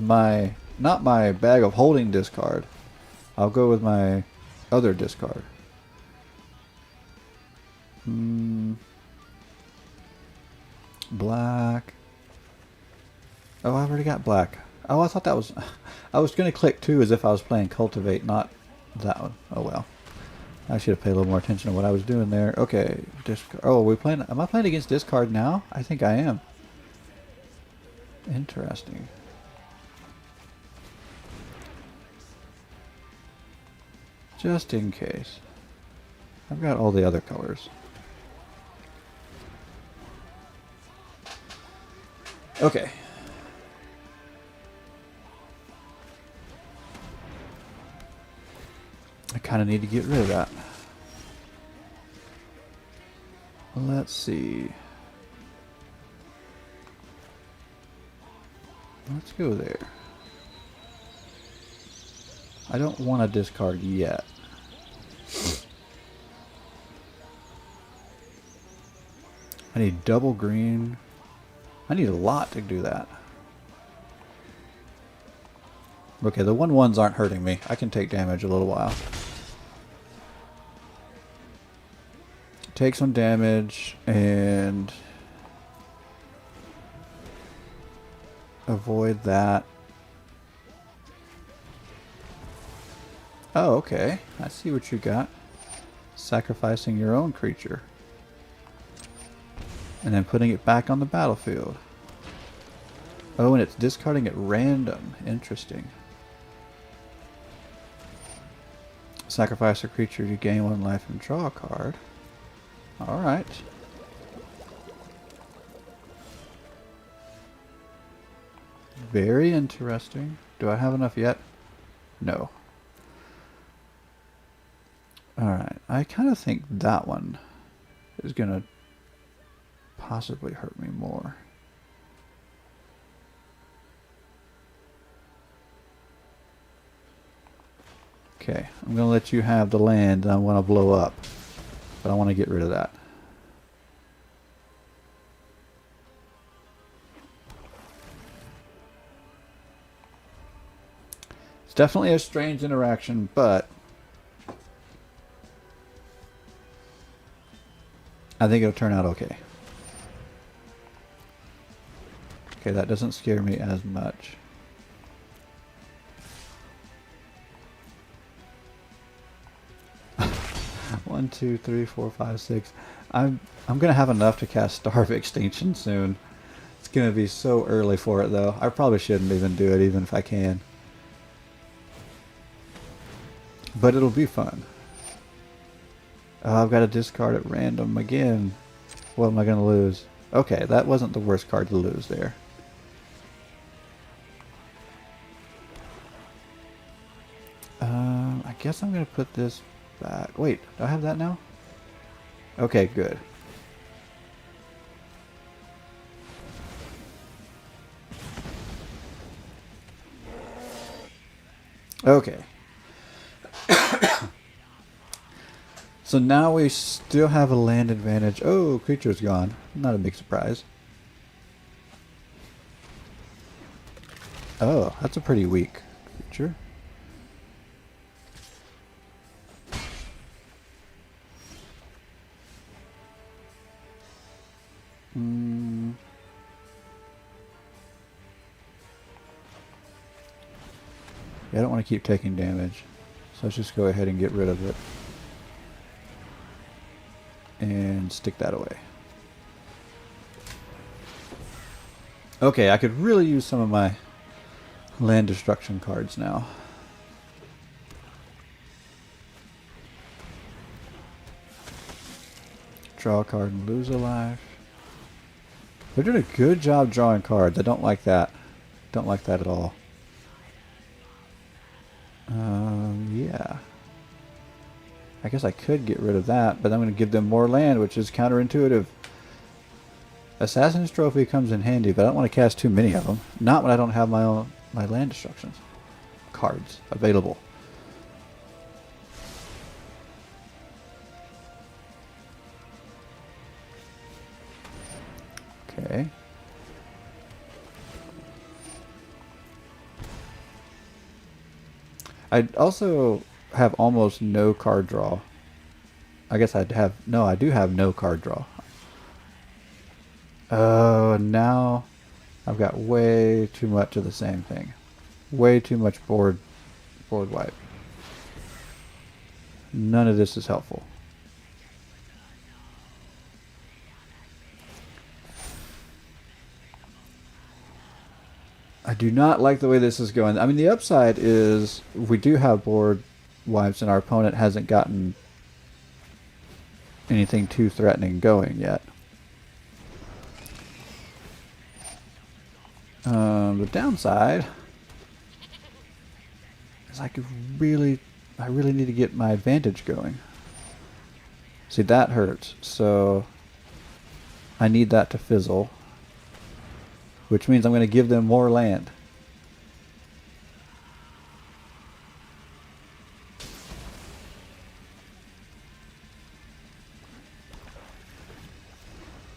not my bag of holding discard. I'll go with my other discard. Black. Oh, I've already got black. Oh, I thought that was... I was going to click 2 as if I was playing Cultivate, not that one. Oh, well. I should have paid a little more attention to what I was doing there. Okay. Discard. Oh, am I playing against discard now? I think I am. Interesting. Just in case. I've got all the other colors. Okay. I kind of need to get rid of that. Let's see. Let's go there. I don't want to discard yet. I need double green. I need a lot to do that. Okay, the 1/1s aren't hurting me. I can take damage a little while. Take some damage and avoid that. Oh, okay. I see what you got. Sacrificing your own creature. And then putting it back on the battlefield. Oh, and it's discarding at random. Interesting. Sacrifice a creature, you gain 1 life and draw a card. Alright. Very interesting. Do I have enough yet? No. Alright, I kind of think that one is going to possibly hurt me more. Okay, I'm going to let you have the land that I want to blow up. But I want to get rid of that. It's definitely a strange interaction, but I think it'll turn out okay. Okay, that doesn't scare me as much. One, two, three, four, five, six. I'm gonna have enough to cast Star of Extinction soon. It's gonna be so early for it though. I probably shouldn't even do it, even if I can. But it'll be fun. Oh, I've got to discard at random again. What am I gonna lose? Okay, that wasn't the worst card to lose there. I guess I'm gonna put this back. Wait, do I have that now? Okay, good. Okay. So now we still have a land advantage. Oh, creature's gone. Not a big surprise. Oh, that's a pretty weak creature. Yeah, I don't want to keep taking damage. So let's just go ahead and get rid of it. And stick that away. Okay, I could really use some of my land destruction cards now. Draw a card and lose a life. They're doing a good job drawing cards. I don't like that. Don't like that at all. Yeah. I guess I could get rid of that, but I'm going to give them more land, which is counterintuitive. Assassin's Trophy comes in handy, but I don't want to cast too many of them. Not when I don't have my land destruction cards available. Okay. I also have almost no card draw. I guess I'd have... No, I do have no card draw. Oh, now I've got way too much of the same thing. Way too much board wipe. None of this is helpful. I do not like the way this is going. I mean, the upside is we do have board wipes and our opponent hasn't gotten anything too threatening going yet. The downside is I really need to get my advantage going. See, that hurts. So I need that to fizzle. Which means I'm going to give them more land.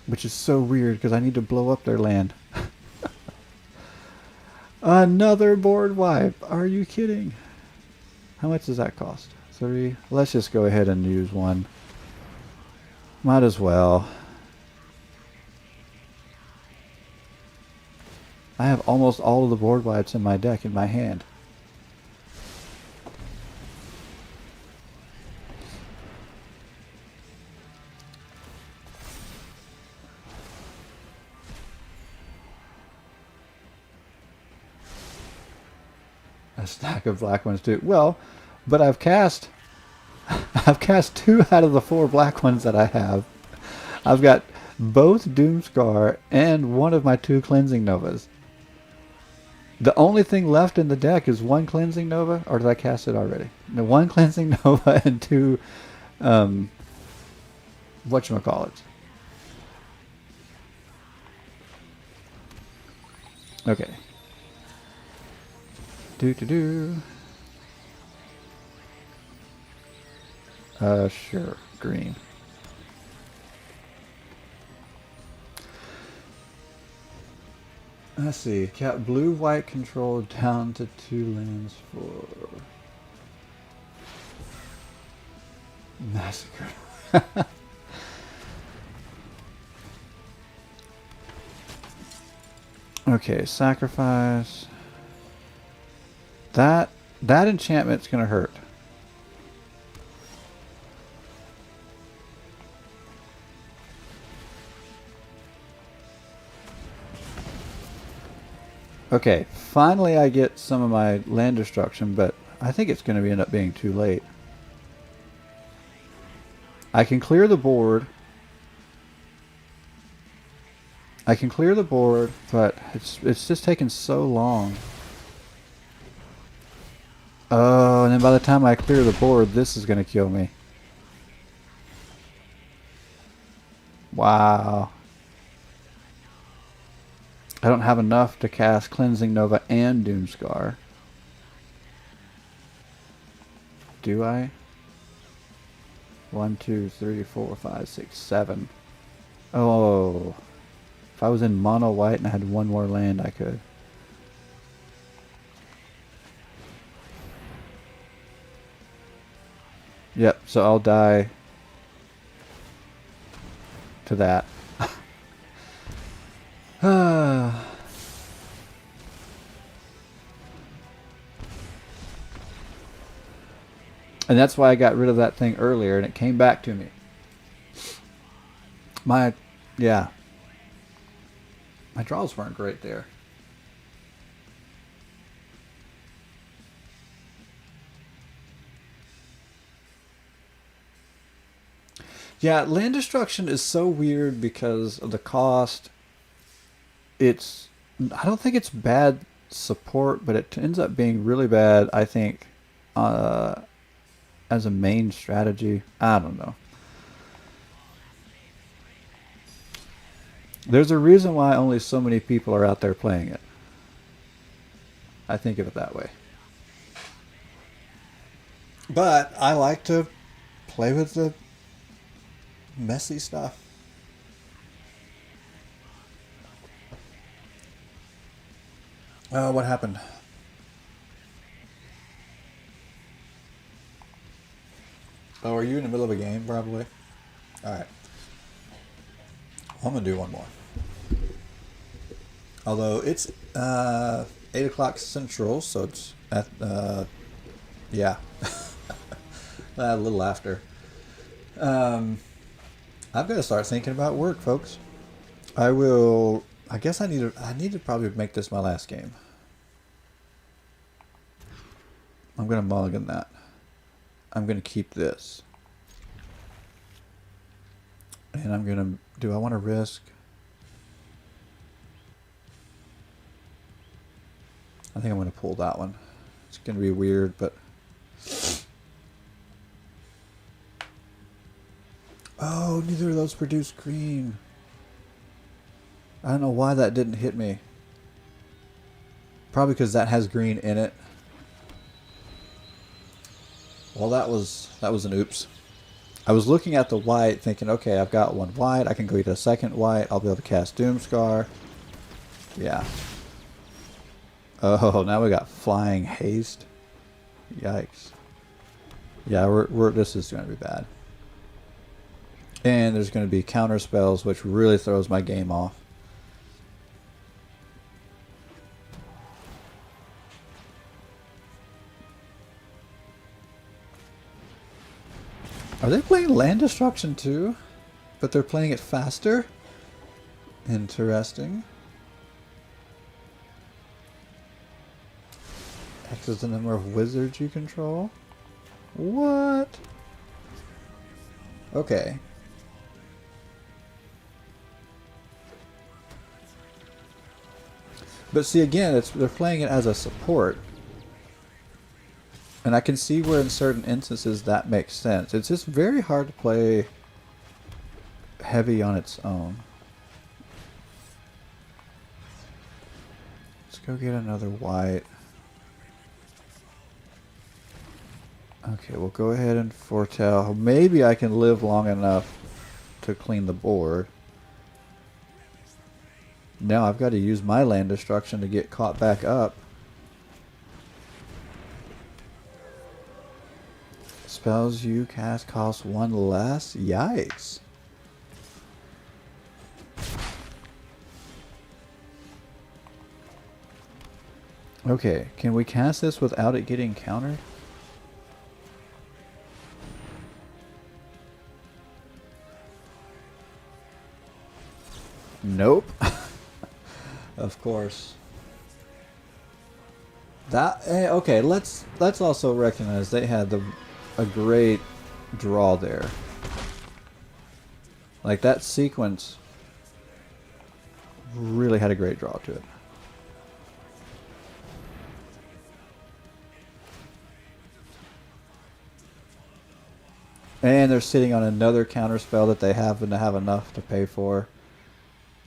Which is so weird because I need to blow up their land. Another board wipe. Are you kidding? How much does that cost? 3. Let's just go ahead and use one. Might as well. I have almost all of the board wipes in my deck in my hand. A stack of black ones too. Well, but I've cast 2 out of the 4 black ones that I have. I've got both Doomscar and one of my 2 Cleansing Novas. The only thing left in the deck is 1 Cleansing Nova, or did I cast it already? No, 1 Cleansing Nova and 2, whatchamacallit. Okay. Sure, green. Let's see. Kept blue-white control down to 2 lands for Massacre. Okay, sacrifice. That enchantment's gonna hurt. Okay, finally I get some of my land destruction, but I think it's going to end up being too late. I can clear the board. But it's just taking so long. Oh, and then by the time I clear the board, this is going to kill me. Wow. I don't have enough to cast Cleansing Nova and Doomscar. Do I? 1, 2, 3, 4, 5, 6, 7. Oh. If I was in mono white and I had 1 more land, I could. Yep, so I'll die to that. And that's why I got rid of that thing earlier, and it came back to me. My draws weren't great there. Yeah, land destruction is so weird because of the cost. I don't think it's bad support, but it ends up being really bad, I think, as a main strategy. I don't know. There's a reason why only so many people are out there playing it. I think of it that way. But I like to play with the messy stuff. What happened? Oh, are you in the middle of a game, probably? Alright. I'm going to do one more. Although it's 8 o'clock Central, so it's at, yeah. A little after. I've got to start thinking about work, folks. I guess I need to probably make this my last game. I'm going to mulligan that. I'm going to keep this. And I'm going to... Do I want to risk? I think I'm going to pull that one. It's going to be weird, but... Oh, neither of those produce green. I don't know why that didn't hit me. Probably because that has green in it. Well, that was an oops. I was looking at the white thinking, okay, I've got 1 white. I can go get a second white. I'll be able to cast Doomscar. Yeah. Oh, now we got flying haste. Yikes. Yeah, this is going to be bad. And there's going to be counter spells, which really throws my game off. Are they playing land destruction too? But they're playing it faster? Interesting. X is the number of wizards you control? What? Okay. But see, again, they're playing it as a support. And I can see where in certain instances that makes sense. It's just very hard to play heavy on its own. Let's go get another white. Okay, we'll go ahead and foretell. Maybe I can live long enough to clean the board. Now I've got to use my land destruction to get caught back up. Spells you cast cost 1 less? Yikes. Okay, can we cast this without it getting countered? Nope. Of course. That okay, let's also recognize they had a great draw there. Like that sequence really had a great draw to it. And they're sitting on another counter spell that they happen to have enough to pay for.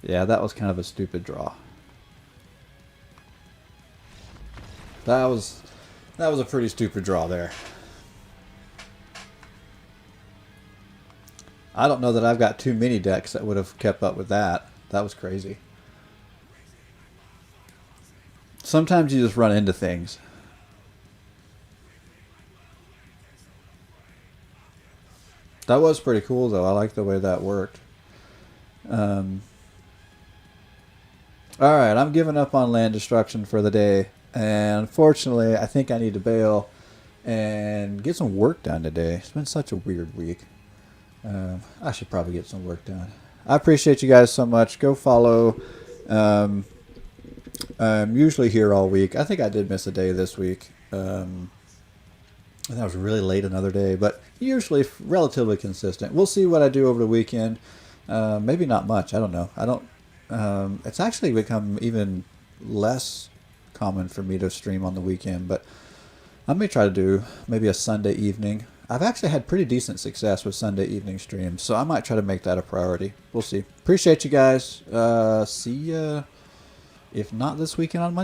Yeah, that was kind of a stupid draw. That was a pretty stupid draw there. I don't know that I've got too many decks that would have kept up with that. That was crazy. Sometimes you just run into things. That was pretty cool, though. I like the way that worked. Alright, I'm giving up on land destruction for the day. And unfortunately, I think I need to bail and get some work done today. It's been such a weird week. I should probably get some work done. I appreciate you guys so much. Go follow. I'm usually here all week. I think I did miss a day this week. I think I was really late another day, but usually relatively consistent. We'll see what I do over the weekend. Maybe not much. I don't know. It's actually become even less common for me to stream on the weekend, but I may try to do maybe a Sunday evening. I've actually had pretty decent success with Sunday evening streams, so I might try to make that a priority. We'll see. Appreciate you guys. See ya, if not this weekend, on Monday.